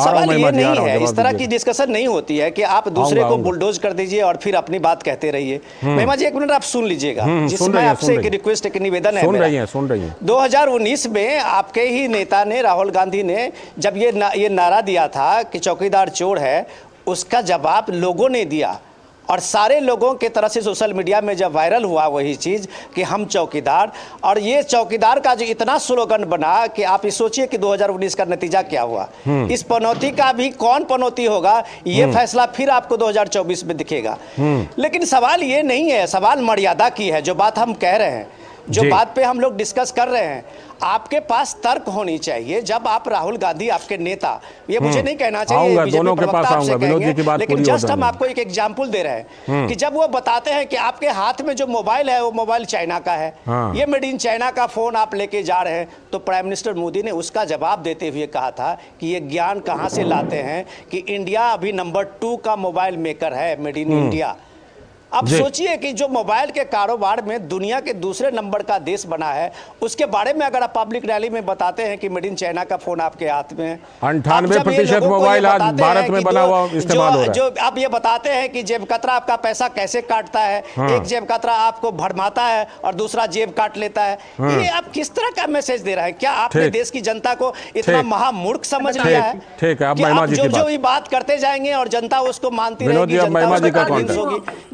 सवाल ये नहीं है, इस तरह की डिस्कशन नहीं होती है कि आप दूसरे को बुलडोज कर दीजिए और फिर अपनी बात कहते रहिए। महिमा जी, एक मिनट आप सुन लीजिएगा, जिसमें आपसे एक रिक्वेस्ट, एक निवेदन है। सुन रही हैं। 2019 में आपके ही नेता ने, राहुल गांधी ने, जब ये नारा दिया था कि चौकीदार चोर है, उसका जवाब लोगों ने दिया और सारे लोगों के तरफ से सोशल मीडिया में जब वायरल हुआ वही चीज़ कि हम चौकीदार, और ये चौकीदार का जो इतना स्लोगन बना कि आप ये सोचिए कि 2019 का नतीजा क्या हुआ। इस पनौती का भी कौन पनौती होगा, ये फैसला फिर आपको 2024 में दिखेगा। लेकिन सवाल ये नहीं है, सवाल मर्यादा की है। जो बात हम कह रहे हैं, जो बात पे हम लोग डिस्कस कर रहे हैं, आपके पास तर्क होनी चाहिए। जब आप राहुल गांधी, आपके नेता, ये मुझे नहीं कहना चाहिए, दोनों के पास आऊंगा, विनोद जी की बात लेकिन जस्ट हम आपको एक एग्जांपल दे रहे हैं कि जब वो बताते हैं कि आपके हाथ में जो मोबाइल है वो मोबाइल चाइना का है, ये मेड इन चाइना का फोन आप लेके जा रहे हैं, तो प्राइम मिनिस्टर मोदी ने उसका जवाब देते हुए कहा था कि ये ज्ञान कहां से लाते हैं कि इंडिया अभी नंबर 2 का मोबाइल मेकर है, मेड इन इंडिया। अब सोचिए कि जो मोबाइल के कारोबार में दुनिया के दूसरे नंबर का देश बना है, उसके बारे में अगर आप पब्लिक रैली में बताते हैं कि मेड इन चाइना का फोन आपके हाथ में है, 98% मोबाइल आज भारत में बना हुआ इस्तेमाल हो रहा है। जो आप ये बताते हैं कि जेब कतरा आपका पैसा कैसे काटता है, एक जेब कतरा आपको भरमाता है और दूसरा जेब काट लेता है, ये आप किस तरह का मैसेज दे रहे हैं? क्या आपने देश की जनता को इतना महामूर्ख समझ लिया है? ठीक है, अब महिमा जी जो ही बात करते जाएंगे और जनता उसको मानती रहेगी,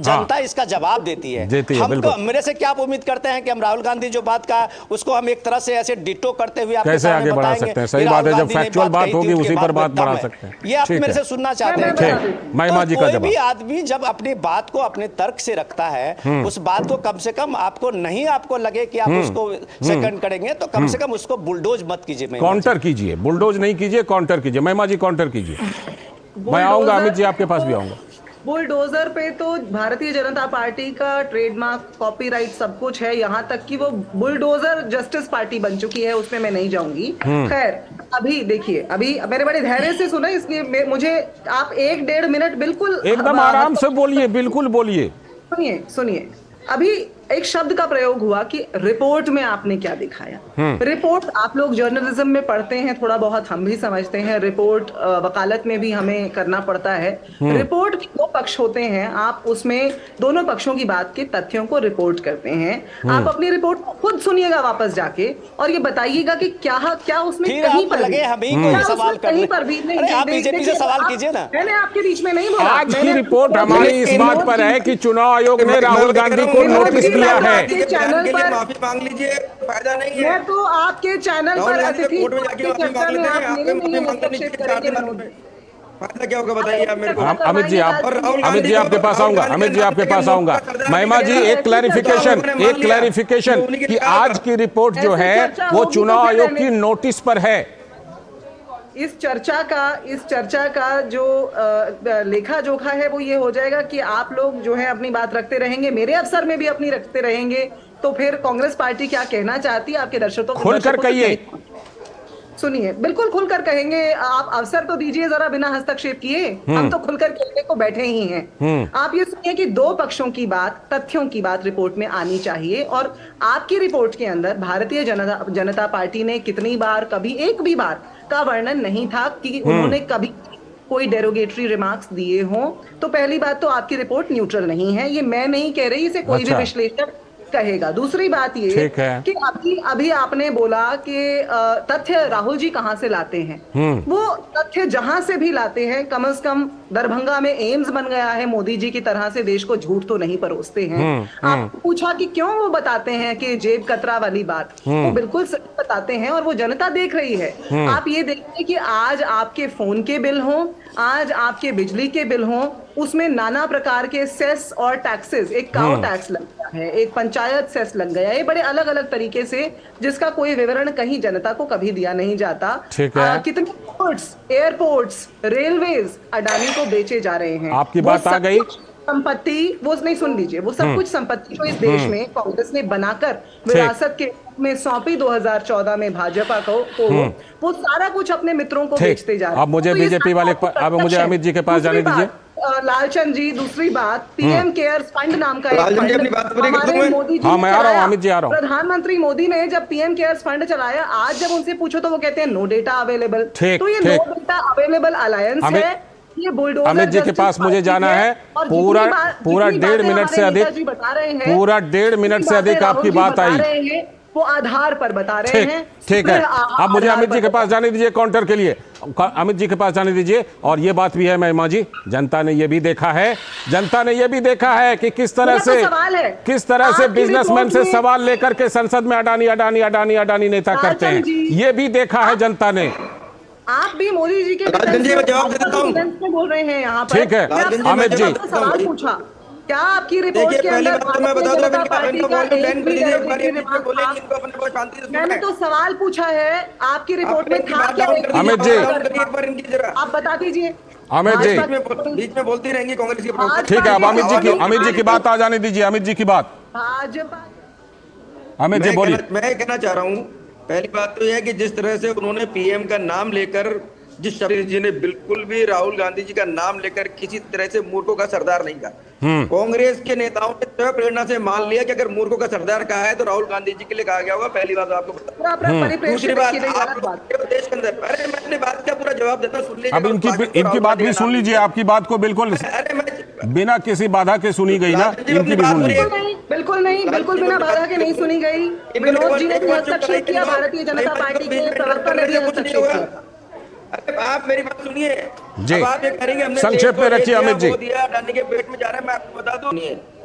जनता इसका जवाब देती है। हमको, मेरे से क्या आप उम्मीद करते हैं कि हम राहुल गांधी जो बात का उसको हम एक तरह से ऐसे डिटो करते हुए आपके कैसे आगे बढ़ा सकते हैं? सही बात है, जब फैक्चुअल बात होगी उसी पर बात बढ़ा सकते हैं। ये आप मेरे से सुनना चाहते हैं? महिमा जी का जवाब। कोई भी आदमी जब अपनी बात को अपने तर्क से रखता है, उस बात को कम से कम आपको नहीं, आपको लगे कि आप उसको सेकंड करेंगे, तो कम से कम उसको बुलडोज मत कीजिए, काउंटर कीजिए, बुलडोज नहीं कीजिए, काउंटर कीजिए। महिमा जी, काउंटर कीजिए। मैं आऊंगा, अमित जी आपके पास भी आऊंगा। बुलडोजर पे तो भारतीय जनता पार्टी का ट्रेडमार्क, कॉपीराइट सब कुछ है, यहाँ तक कि वो बुलडोजर जस्टिस पार्टी बन चुकी है, उसमें मैं नहीं जाऊंगी। खैर, अभी देखिए, अभी मेरे बड़े धैर्य से सुना, इसलिए मुझे आप 1-1.5 मिनट बिल्कुल एकदम आराम से बोलिए, बिल्कुल बोलिए। सुनिए, अभी एक शब्द का प्रयोग हुआ कि रिपोर्ट में आपने क्या दिखाया। रिपोर्ट आप लोग जर्नलिज्म में पढ़ते हैं, थोड़ा बहुत हम भी समझते हैं, रिपोर्ट वकालत में भी हमें करना पड़ता है। रिपोर्ट के 2 पक्ष होते हैं, आप उसमें दोनों पक्षों की बात के तथ्यों को रिपोर्ट करते हैं। आप अपनी रिपोर्ट को खुद सुनिएगा वापस जाके और ये बताइएगा कि क्या उसमें कहीं पर लगे हमें कोई सवाल कहीं पर भी नहीं। आप बीजेपी से सवाल कीजिए ना, मैंने आपके बीच में नहीं बोला। आज की रिपोर्ट हमारी इस बात पर है कि चुनाव आयोग ने राहुल गांधी को नोटिस दिया है। चैनल पर माफी मांग लीजिए, फायदा नहीं है। मैं तो आपके चैनल पर अतिथि फायदा क्या होगा बताइए आप मेरे को। अमित जी आपके पास आऊंगा, अमित जी आपके पास आऊंगा। महिमा जी, एक क्लैरिफिकेशन कि आज की रिपोर्ट जो है वो चुनाव आयोग की नोटिस पर है। इस चर्चा का जो लेखा जोखा है वो ये हो जाएगा कि आप लोग जो है अपनी बात रखते रहेंगे, मेरे अफसर में भी अपनी रखते रहेंगे, तो फिर कांग्रेस पार्टी क्या कहना चाहती है आपके दर्शकों को खुलकर कहिए। सुनिए, बिल्कुल खुलकर कहेंगे। आप अवसर तो दीजिए जरा, बिना हस्तक्षेप किए। हम तो खुलकर कहने को बैठे ही हैं। आप ये सुनिए कि 2 पक्षों की बात, तथ्यों की बात रिपोर्ट में आनी चाहिए। और आपकी रिपोर्ट के अंदर भारतीय जनता पार्टी ने कितनी बार, कभी एक भी बार का वर्णन नहीं था कि उन्होंने कभी कोई डेरोगेटरी रिमार्क्स दिए हों, तो पहली बात तो आपकी रिपोर्ट न्यूट्रल नहीं है। ये मैं नहीं कह रही, इसे कोई भी विश्लेषक कहेगा। दूसरी बात ये कि अभी आपने बोला कि तथ्य राहुल जी कहां से लाते हैं। वो तथ्य जहां से भी लाते हैं, कम से कम दरभंगा में एम्स बन गया है, मोदी जी की तरह से देश को झूठ तो नहीं परोसते हैं। आप पूछा कि क्यों वो बताते हैं कि जेब कतरा वाली बात, वो बिल्कुल सही बताते हैं और वो जनता देख रही है। आप ये देखिए कि आज आपके फोन के बिल हों, आज आपके बिजली के बिल हों, उसमें नाना प्रकार के सेस और टैक्सेस, एक काउ टैक्स लग गया है, एक पंचायत सेस लग गया है, बड़े अलग अलग तरीके से, जिसका कोई विवरण कहीं जनता को कभी दिया नहीं जाता। कितने पोर्ट्स, एयरपोर्ट्स, रेलवेज अडानी को बेचे जा रहे हैं। आपकी बात आ गई। संपत्ति वो नहीं, सुन लीजिए, वो सब कुछ संपत्ति जो इस देश में कांग्रेस ने बनाकर विरासत के में सौंपी 2014 में भाजपा को वो सारा कुछ अपने मित्रों को बेचते जा रहे हैं। अब मुझे बीजेपी वाले, अब मुझे अमित जी के पास जाने दीजिए। लालचंद जी, दूसरी बात, पीएम केयर्स फंड नाम का हमारे मोदी जी, मैं आ रहा हूं, अमित जी आ रहा हूं। प्रधानमंत्री मोदी ने जब पीएम केयर्स फंड चलाया, आज जब उनसे पूछो तो वो कहते हैं नो डेटा अवेलेबल। तो ये नो डेटा अवेलेबल अलायंस है, ये बुलडोजर। अमित जी के पास मुझे जाना है। पूरा 1.5 मिनट से अधिक, पूरा 1.5 मिनट से अधिक आपकी बात आई, वो आधार पर बता रहे हैं। ठीक है, अब मुझे अमित जी के पास जाने दीजिए काउंटर के लिए। अमित जी के पास जाने दीजिए। और ये बात भी है महिमा जी, जनता ने ये भी देखा है, जनता ने ये भी देखा है कि किस तरह से बिजनेसमैन से सवाल लेकर के संसद में अडानी अडानी अडानी अडानी नेता करते हैं। ये भी देखा है जनता ने। आप भी मोदी जी के जवाब देता हूं बोल रहे हैं यहाँ पर। ठीक है अमित जी, सवाल पूछा, क्या आपकी रिपोर्ट के अंदर मैंने तो सवाल पूछा है, आपकी रिपोर्ट में था क्या? अमित जी आप बता दीजिए। अमित जी बीच में बोलती रहेंगी कांग्रेस की। ठीक है, अब अमित जी की बात आ जाने दीजिए। अमित जी की बात, भाजपा, अमित जी बोलिए। मैं कहना चाह रहा हूँ, पहली बात तो यह है कि जिस तरह से उन्होंने पीएम का नाम लेकर, जिस शब्द जी ने बिल्कुल भी राहुल गांधी जी का नाम लेकर किसी तरह से मूर्खों का सरदार नहीं कहा। कांग्रेस के नेताओं ने स्वयं प्रेरणा से मान लिया कि अगर मूर्खों का सरदार कहा है तो राहुल गांधी जी के लिए कहा गया होगा। पहली बात आपको बता। दूसरी बात, देश के अंदर, अरे मैं अपनी बात का पूरा जवाब देता हूं, सुन लीजिए। अब इनकी बात भी सुन लीजिए। आपकी बात को बिल्कुल बिना किसी बाधा के सुनी गई ना, इनकी भी सुन लीजिए। बिल्कुल नहीं, बिल्कुल बिना बाधा के नहीं सुनी गई। विनोद जी ने भी हस्तक्षेप किया, भारतीय जनता पार्टी के प्रवक्ता ने भी हस्तक्षेप किया। आप मेरी बात सुनिए जी, आप ये करेंगे हमने संक्षेप में रखिए अमित जी। अडानी के पेट में जा रहा है, मैं आपको बता दूं।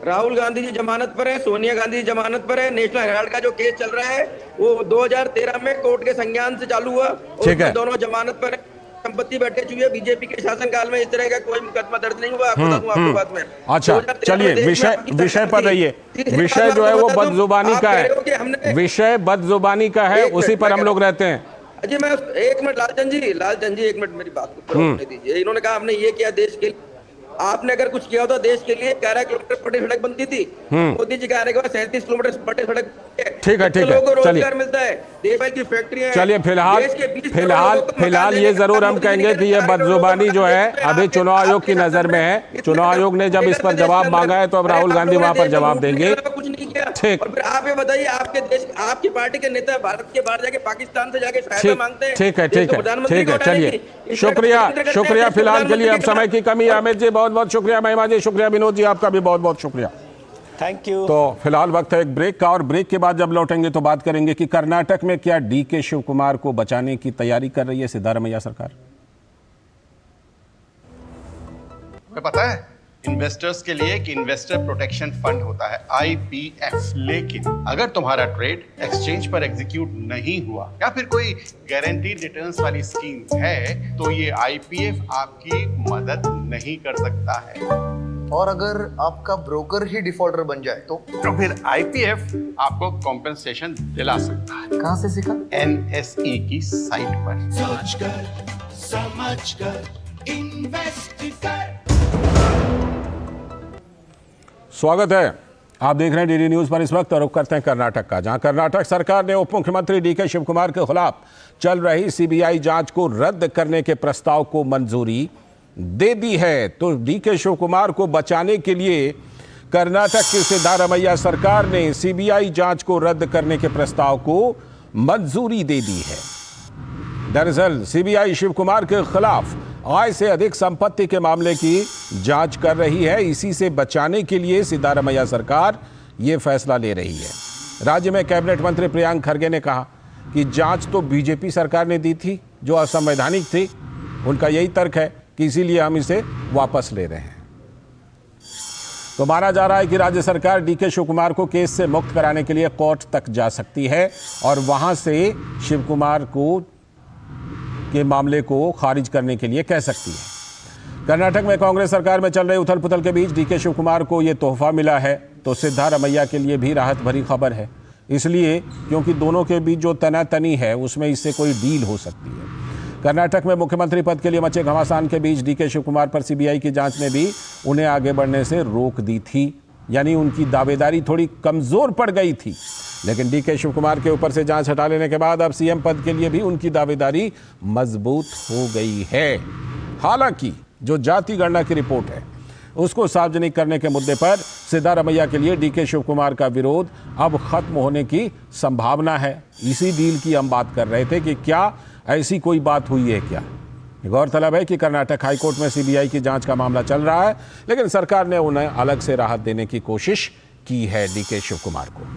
राहुल गांधी जी जमानत पर है, सोनिया गांधी जी जमानत पर है। नेशनल हेराल्ड का जो केस चल रहा है वो 2013 में कोर्ट के संज्ञान से चालू हुआ, और दोनों जमानत पर है। संपत्ति बैठे चुकी है। बीजेपी के शासनकाल में इस तरह का कोई मुकदमा दर्ज नहीं हुआ। आपको बात में अच्छा, चलिए विषय पर रहिए। विषय जो है वो बदजुबानी का है, विषय बदजुबानी का है, उसी पर हम लोग रहते हैं। जी मैं एक मिनट, लालचंद जी एक मिनट मेरी बात को पूरा होने दीजिए। इन्होंने कहा आपने ये किया देश के लिए, आपने अगर कुछ किया होता देश के लिए 11 किलोमीटर पटे सड़क बनती थी। मोदी जी का आने के बाद 37 किलोमीटर पटे सड़क। ठीक है, लोगों को रोजगार मिलता है, देश भर की फैक्ट्रियां। चलिए फिलहाल ये जरूर हम कहेंगे कि ये बदजुबानी जो है अभी चुनाव आयोग की नजर में है। चुनाव आयोग ने जब इस पर जवाब मांगा है तो अब राहुल गांधी वहां पर जवाब देंगे। ठीक, आप ये बताइए, आपके देश, आपकी पार्टी के नेता भारत के बाहर जाके पाकिस्तान से जाके सहायता मांगते हैं। ठीक है, चलिए शुक्रिया फिलहाल के लिए। अब समय की कमी है। अमित जी बहुत बहुत शुक्रिया, महिमा जी शुक्रिया, विनोद जी आपका भी बहुत बहुत शुक्रिया, थैंक यू। तो फिलहाल वक्त है एक ब्रेक का, और ब्रेक के बाद जब लौटेंगे तो बात करेंगे कि कर्नाटक में क्या डीके शिव कुमार को बचाने की तैयारी कर रही है सिद्धारमैया सरकार। तुम्हें पता है इन्वेस्टर्स के लिए एक इन्वेस्टर प्रोटेक्शन फंड होता है, IPF। लेकिन अगर तुम्हारा ट्रेड एक्सचेंज पर एग्जीक्यूट नहीं हुआ या फिर कोई गारंटीड रिटर्न्स वाली स्कीम है तो ये IPF आपकी मदद नहीं कर सकता है। और अगर आपका ब्रोकर ही डिफॉल्टर बन जाए तो फिर IPF आपको कॉम्पेंसेशन दिला सकता है। कहां से सीखा? NSE की साइट पर। सोचकर समझकर इन्वेस्ट कर। स्वागत है, आप देख रहे हैं डीडी न्यूज पर। इस वक्त रुख करते हैं कर्नाटक का, जहां कर्नाटक सरकार ने उप मुख्यमंत्री डीके शिव कुमार के खिलाफ चल रही CBI जांच को रद्द करने के प्रस्ताव को मंजूरी दे दी है। तो डीके शिव कुमार को बचाने के लिए कर्नाटक की सिद्धारमैया सरकार ने CBI जांच को रद्द करने के प्रस्ताव को मंजूरी दे दी है। दरअसल CBI शिव कुमार के खिलाफ आय से अधिक संपत्ति के मामले की जांच कर रही है। इसी से बचाने के लिए सिद्धारमैया सरकार ये फैसला ले रही है। राज्य में कैबिनेट मंत्री प्रियांक खरगे ने कहा कि जांच तो बीजेपी सरकार ने दी थी जो असंवैधानिक थी। उनका यही तर्क है कि इसीलिए हम इसे वापस ले रहे हैं। तो माना जा रहा है कि राज्य सरकार डीके शिव कुमार को केस से मुक्त कराने के लिए कोर्ट तक जा सकती है और वहां से शिव कुमार के मामले को खारिज करने के लिए कह सकती है। कर्नाटक में कांग्रेस सरकार में चल रहे उथल पुथल के बीच डीके शिव कुमार को यह तोहफा मिला है तो सिद्धारमैया के लिए भी राहत भरी खबर है। इसलिए क्योंकि दोनों के बीच जो तनातनी है उसमें इससे कोई डील हो सकती है। कर्नाटक में मुख्यमंत्री पद के लिए मचे घमासान के बीच डीके शिव कुमार पर सीबीआई की जांच ने भी उन्हें आगे बढ़ने से रोक दी थी, यानी उनकी दावेदारी थोड़ी कमजोर पड़ गई थी। लेकिन डीके शिव कुमार के ऊपर से जांच हटा लेने के बाद अब सीएम पद के लिए भी उनकी दावेदारी मजबूत हो गई है। हालांकि जो जाति गणना की रिपोर्ट है उसको सार्वजनिक करने के मुद्दे पर सिद्धारमैया के लिए डीके शिव कुमार का विरोध अब खत्म होने की संभावना है। इसी डील की हम बात कर रहे थे कि क्या ऐसी कोई बात हुई है क्या। गौरतलब है कि कर्नाटक हाईकोर्ट में सीबीआई की जांच का मामला चल रहा है, लेकिन सरकार ने उन्हें अलग से राहत देने की कोशिश की है डीके शिव कुमार को।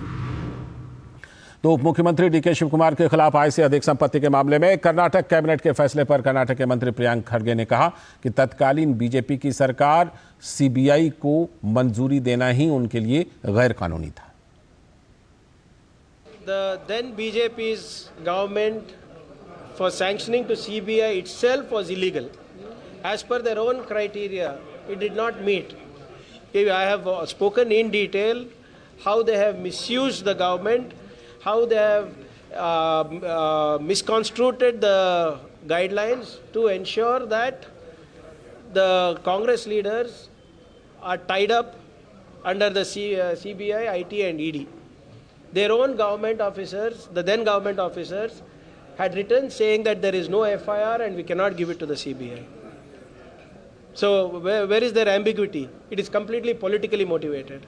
तो उप मुख्यमंत्री डीके शिव कुमार के खिलाफ आय से अधिक संपत्ति के मामले में कर्नाटक कैबिनेट के फैसले पर कर्नाटक के मंत्री प्रियांक खरगे ने कहा कि तत्कालीन बीजेपी की सरकार सीबीआई को मंजूरी देना ही उनके लिए गैर कानूनी था। The then BJP's government for sanctioning to CBI itself was illegal. As per their own criteria, it did not meet. I have spoken in detail how they have misused the government, how they have misconstrued the guidelines to ensure that the Congress leaders are tied up under the CBI, IT and ED. Their own government officers, the then government officers, had written saying that there is no FIR and we cannot give it to the CBI. So where is their ambiguity? It is completely politically motivated.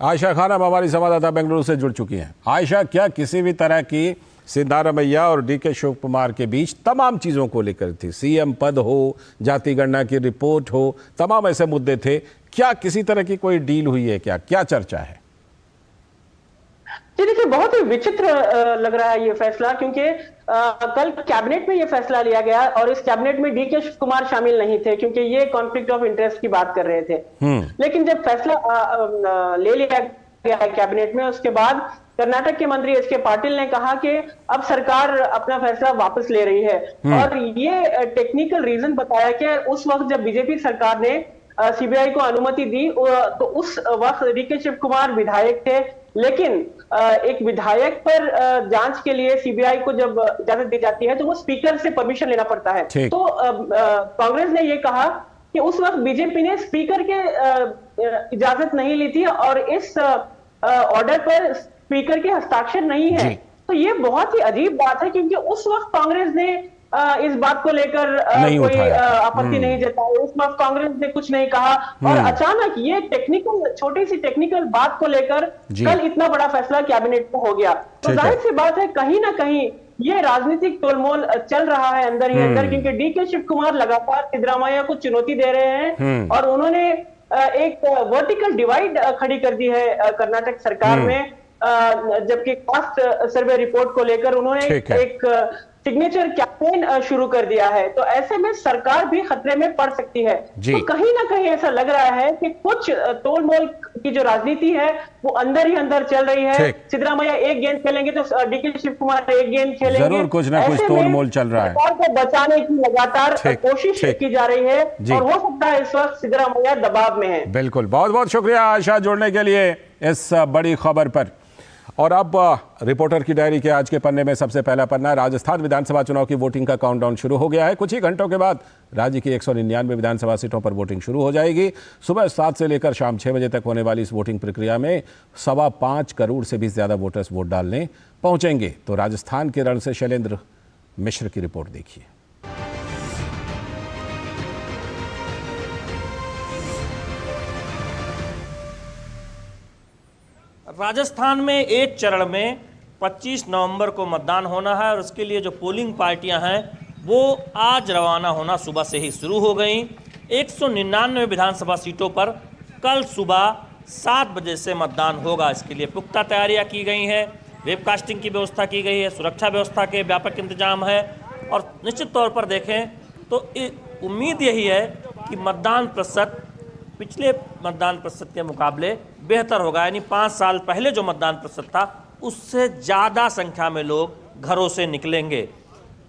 Ayesha Khan अब हमारी संवाददाता बेंगलुरु से जुड़ चुकी हैं। आयशा, क्या किसी भी तरह की सिद्धारमैया और डीके शिव कुमार के बीच तमाम चीज़ों को लेकर थी, सीएम पद हो, जाति गणना की रिपोर्ट हो, तमाम ऐसे मुद्दे थे, क्या किसी तरह की कोई डील हुई है क्या चर्चा है? जी देखिए, बहुत ही विचित्र लग रहा है ये फैसला, क्योंकि कल कैबिनेट में ये फैसला लिया गया और इस कैबिनेट में डीके शिव कुमार शामिल नहीं थे क्योंकि ये कॉन्फ्लिक्ट ऑफ इंटरेस्ट की बात कर रहे थे। लेकिन जब फैसला ले लिया गया है कैबिनेट में, उसके बाद कर्नाटक के मंत्री एस के पाटिल ने कहा कि अब सरकार अपना फैसला वापस ले रही है और ये टेक्निकल रीजन बताया कि उस वक्त जब बीजेपी सरकार ने सीबीआई को अनुमति दी तो उस वक्त डीके शिव कुमार विधायक थे, लेकिन एक विधायक पर जांच के लिए सीबीआई को जब इजाजत दी जाती है तो वो स्पीकर से परमिशन लेना पड़ता है। तो कांग्रेस ने ये कहा कि उस वक्त बीजेपी ने स्पीकर के इजाजत नहीं ली थी और इस ऑर्डर पर स्पीकर के हस्ताक्षर नहीं है। तो ये बहुत ही अजीब बात है क्योंकि उस वक्त कांग्रेस ने इस बात को लेकर कोई आपत्ति नहीं जताई, उस वक्त कांग्रेस ने कुछ नहीं कहा और अचानक ये छोटी सी टेक्निकल बात को लेकर कल इतना बड़ा फैसला कैबिनेट में हो गया। तो जाहिर सी बात है कहीं ना कहीं ये राजनीतिक तोलमोल चल रहा है अंदर ही अंदर, क्योंकि डीके शिव कुमार लगातार सिद्धरामैया को चुनौती दे रहे हैं और उन्होंने एक वर्टिकल डिवाइड खड़ी कर दी है कर्नाटक सरकार में, जबकि कास्ट सर्वे रिपोर्ट को लेकर उन्होंने एक सिग्नेचर कैंपेन शुरू कर दिया है। तो ऐसे में सरकार भी खतरे में पड़ सकती है। तो कहीं ना कहीं ऐसा लग रहा है कि कुछ तोलमोल की जो राजनीति है वो अंदर ही अंदर चल रही है। सिद्धरामैया एक गेंद खेलेंगे तो डीके शिव कुमार एक गेंद खेलेंगे, जरूर कुछ ना कुछ तोलमोल चल रहा है। सरकार को बचाने की लगातार कोशिश की जा रही है और हो सकता है इस वक्त सिद्धरामैया दबाव में है। बिल्कुल, बहुत बहुत शुक्रिया आशा जुड़ने के लिए इस बड़ी खबर पर। और अब रिपोर्टर की डायरी के आज के पन्ने में सबसे पहला पन्ना, राजस्थान विधानसभा चुनाव की वोटिंग का काउंटडाउन शुरू हो गया है। कुछ ही घंटों के बाद राज्य की 199 विधानसभा सीटों पर वोटिंग शुरू हो जाएगी। सुबह 7 से लेकर शाम 6 बजे तक होने वाली इस वोटिंग प्रक्रिया में 5.25 करोड़ से भी ज्यादा वोटर्स वोट डालने पहुंचेंगे। तो राजस्थान के रण से शैलेंद्र मिश्र की रिपोर्ट देखिए। राजस्थान में एक चरण में 25 नवंबर को मतदान होना है और उसके लिए जो पोलिंग पार्टियां हैं वो आज रवाना होना सुबह से ही शुरू हो गई। 199 विधानसभा सीटों पर कल सुबह 7 बजे से मतदान होगा। इसके लिए पुख्ता तैयारियां की गई हैं, वेबकास्टिंग की व्यवस्था की गई है, सुरक्षा व्यवस्था के व्यापक इंतजाम है और निश्चित तौर पर देखें तो उम्मीद यही है कि मतदान प्रतिशत पिछले मतदान प्रतिशत के मुकाबले बेहतर होगा। यानी 5 साल पहले जो मतदान प्रतिशत था उससे ज़्यादा संख्या में लोग घरों से निकलेंगे।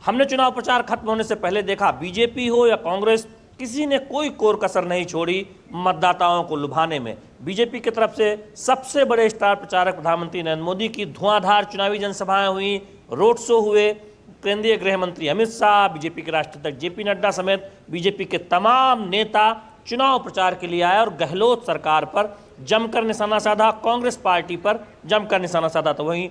हमने चुनाव प्रचार खत्म होने से पहले देखा, बीजेपी हो या कांग्रेस, किसी ने कोई कोर कसर नहीं छोड़ी मतदाताओं को लुभाने में। बीजेपी की तरफ से सबसे बड़े स्टार प्रचारक प्रधानमंत्री नरेंद्र मोदी की धुआंधार चुनावी जनसभाएं हुई, रोड शो हुए। केंद्रीय गृह मंत्री अमित शाह, बीजेपी के राष्ट्रीय अध्यक्ष जेपी नड्डा समेत बीजेपी के तमाम नेता चुनाव प्रचार के लिए आए और गहलोत सरकार पर जमकर निशाना साधा, कांग्रेस पार्टी पर जमकर निशाना साधा। तो वहीं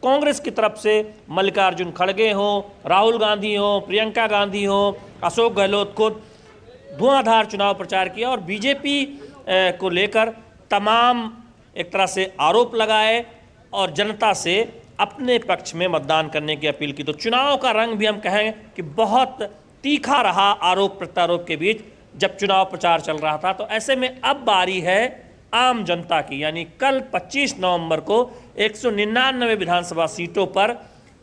कांग्रेस की तरफ से मल्लिकार्जुन खड़गे हों, राहुल गांधी हों, प्रियंका गांधी हों, अशोक गहलोत खुद धुआंधार चुनाव प्रचार किया और बीजेपी को लेकर तमाम एक तरह से आरोप लगाए और जनता से अपने पक्ष में मतदान करने की अपील की। तो चुनाव का रंग भी हम कहें कि बहुत तीखा रहा आरोप प्रत्यारोप के बीच जब चुनाव प्रचार चल रहा था। तो ऐसे में अब बारी है आम जनता की, यानी कल 25 नवंबर को 199 विधानसभा सीटों पर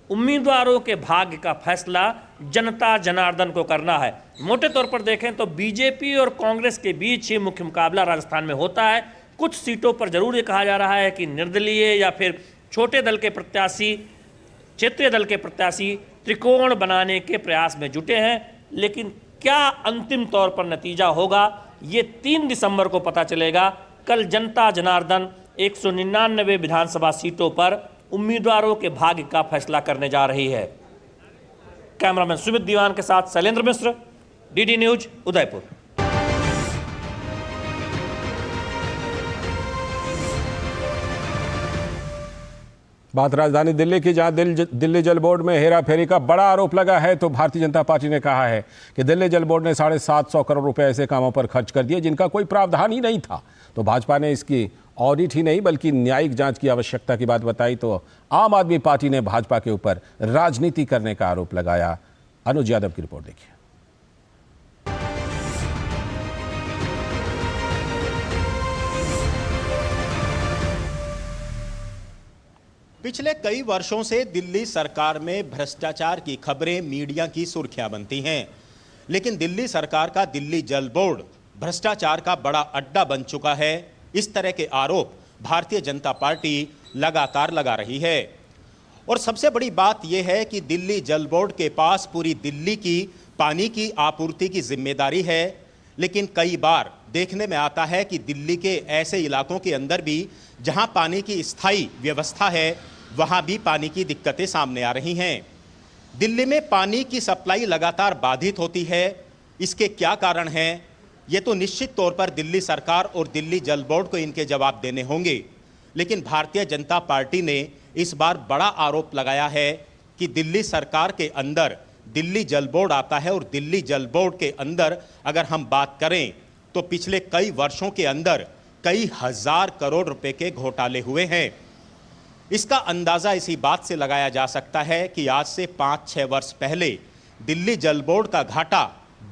उम्मीदवारों के भाग्य का फैसला जनता जनार्दन को करना है। मोटे तौर पर देखें तो बीजेपी और कांग्रेस के बीच ही मुख्य मुकाबला राजस्थान में होता है। कुछ सीटों पर जरूर ये कहा जा रहा है कि निर्दलीय या फिर छोटे दल के प्रत्याशी, क्षेत्रीय दल के प्रत्याशी त्रिकोण बनाने के प्रयास में जुटे हैं, लेकिन क्या अंतिम तौर पर नतीजा होगा ये 3 दिसंबर को पता चलेगा। कल जनता जनार्दन 199 विधानसभा सीटों पर उम्मीदवारों के भाग्य का फैसला करने जा रही है। कैमरामैन सुमित दीवान के साथ शैलेंद्र मिश्र, डीडी न्यूज, उदयपुर। बात राजधानी दिल्ली की, जहां दिल्ली जल बोर्ड में हेरा फेरी का बड़ा आरोप लगा है। तो भारतीय जनता पार्टी ने कहा है कि दिल्ली जल बोर्ड ने 750 करोड़ रुपए ऐसे कामों पर खर्च कर दिए जिनका कोई प्रावधान ही नहीं था। तो भाजपा ने इसकी ऑडिट ही नहीं बल्कि न्यायिक जांच की आवश्यकता की बात बताई। तो आम आदमी पार्टी ने भाजपा के ऊपर राजनीति करने का आरोप लगाया। अनुज यादव की रिपोर्ट देखिए। पिछले कई वर्षों से दिल्ली सरकार में भ्रष्टाचार की खबरें मीडिया की सुर्खियां बनती हैं, लेकिन दिल्ली सरकार का दिल्ली जल बोर्ड भ्रष्टाचार का बड़ा अड्डा बन चुका है। इस तरह के आरोप भारतीय जनता पार्टी लगातार लगा रही है। और सबसे बड़ी बात यह है कि दिल्ली जल बोर्ड के पास पूरी दिल्ली की पानी की आपूर्ति की जिम्मेदारी है, लेकिन कई बार देखने में आता है कि दिल्ली के ऐसे इलाकों के अंदर भी जहां पानी की स्थायी व्यवस्था है वहां भी पानी की दिक्कतें सामने आ रही हैं। दिल्ली में पानी की सप्लाई लगातार बाधित होती है। इसके क्या कारण हैं? ये तो निश्चित तौर पर दिल्ली सरकार और दिल्ली जल बोर्ड को इनके जवाब देने होंगे। लेकिन भारतीय जनता पार्टी ने इस बार बड़ा आरोप लगाया है कि दिल्ली सरकार के अंदर दिल्ली जल बोर्ड आता है और दिल्ली जल बोर्ड के अंदर अगर हम बात करें तो पिछले कई वर्षों के अंदर कई हजार करोड़ रुपए के घोटाले हुए हैं। इसका अंदाजा इसी बात से लगाया जा सकता है कि आज से 5-6 वर्ष पहले दिल्ली जल बोर्ड का घाटा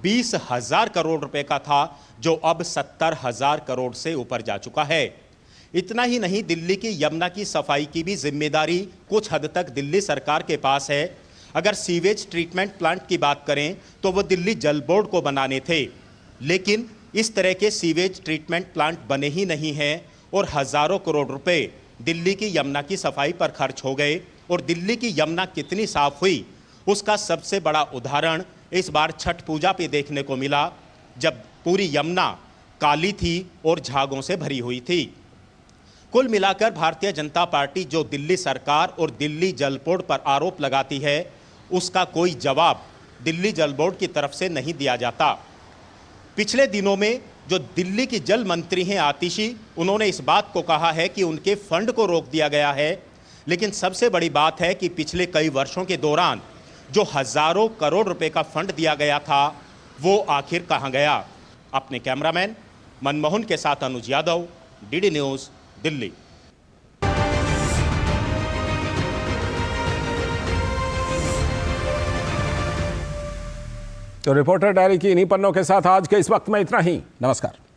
20,000 करोड़ रुपए का था, जो अब 70,000 करोड़ से ऊपर जा चुका है। इतना ही नहीं, दिल्ली की यमुना की सफाई की भी जिम्मेदारी कुछ हद तक दिल्ली सरकार के पास है। अगर सीवेज ट्रीटमेंट प्लांट की बात करें तो वो दिल्ली जल बोर्ड को बनाने थे, लेकिन इस तरह के सीवेज ट्रीटमेंट प्लांट बने ही नहीं हैं और हजारों करोड़ रुपए दिल्ली की यमुना की सफाई पर खर्च हो गए। और दिल्ली की यमुना कितनी साफ हुई उसका सबसे बड़ा उदाहरण इस बार छठ पूजा पे देखने को मिला, जब पूरी यमुना काली थी और झागों से भरी हुई थी। कुल मिलाकर भारतीय जनता पार्टी जो दिल्ली सरकार और दिल्ली जल बोर्ड पर आरोप लगाती है उसका कोई जवाब दिल्ली जल बोर्ड की तरफ से नहीं दिया जाता। पिछले दिनों में जो दिल्ली की जल मंत्री हैं आतिशी, उन्होंने इस बात को कहा है कि उनके फंड को रोक दिया गया है। लेकिन सबसे बड़ी बात है कि पिछले कई वर्षों के दौरान जो हजारों करोड़ रुपए का फंड दिया गया था वो आखिर कहां गया। अपने कैमरामैन मनमोहन के साथ अनुज यादव, डीडी न्यूज, दिल्ली। तो रिपोर्टर डायरी की इन्हीं पन्नों के साथ आज के इस वक्त में इतना ही। नमस्कार।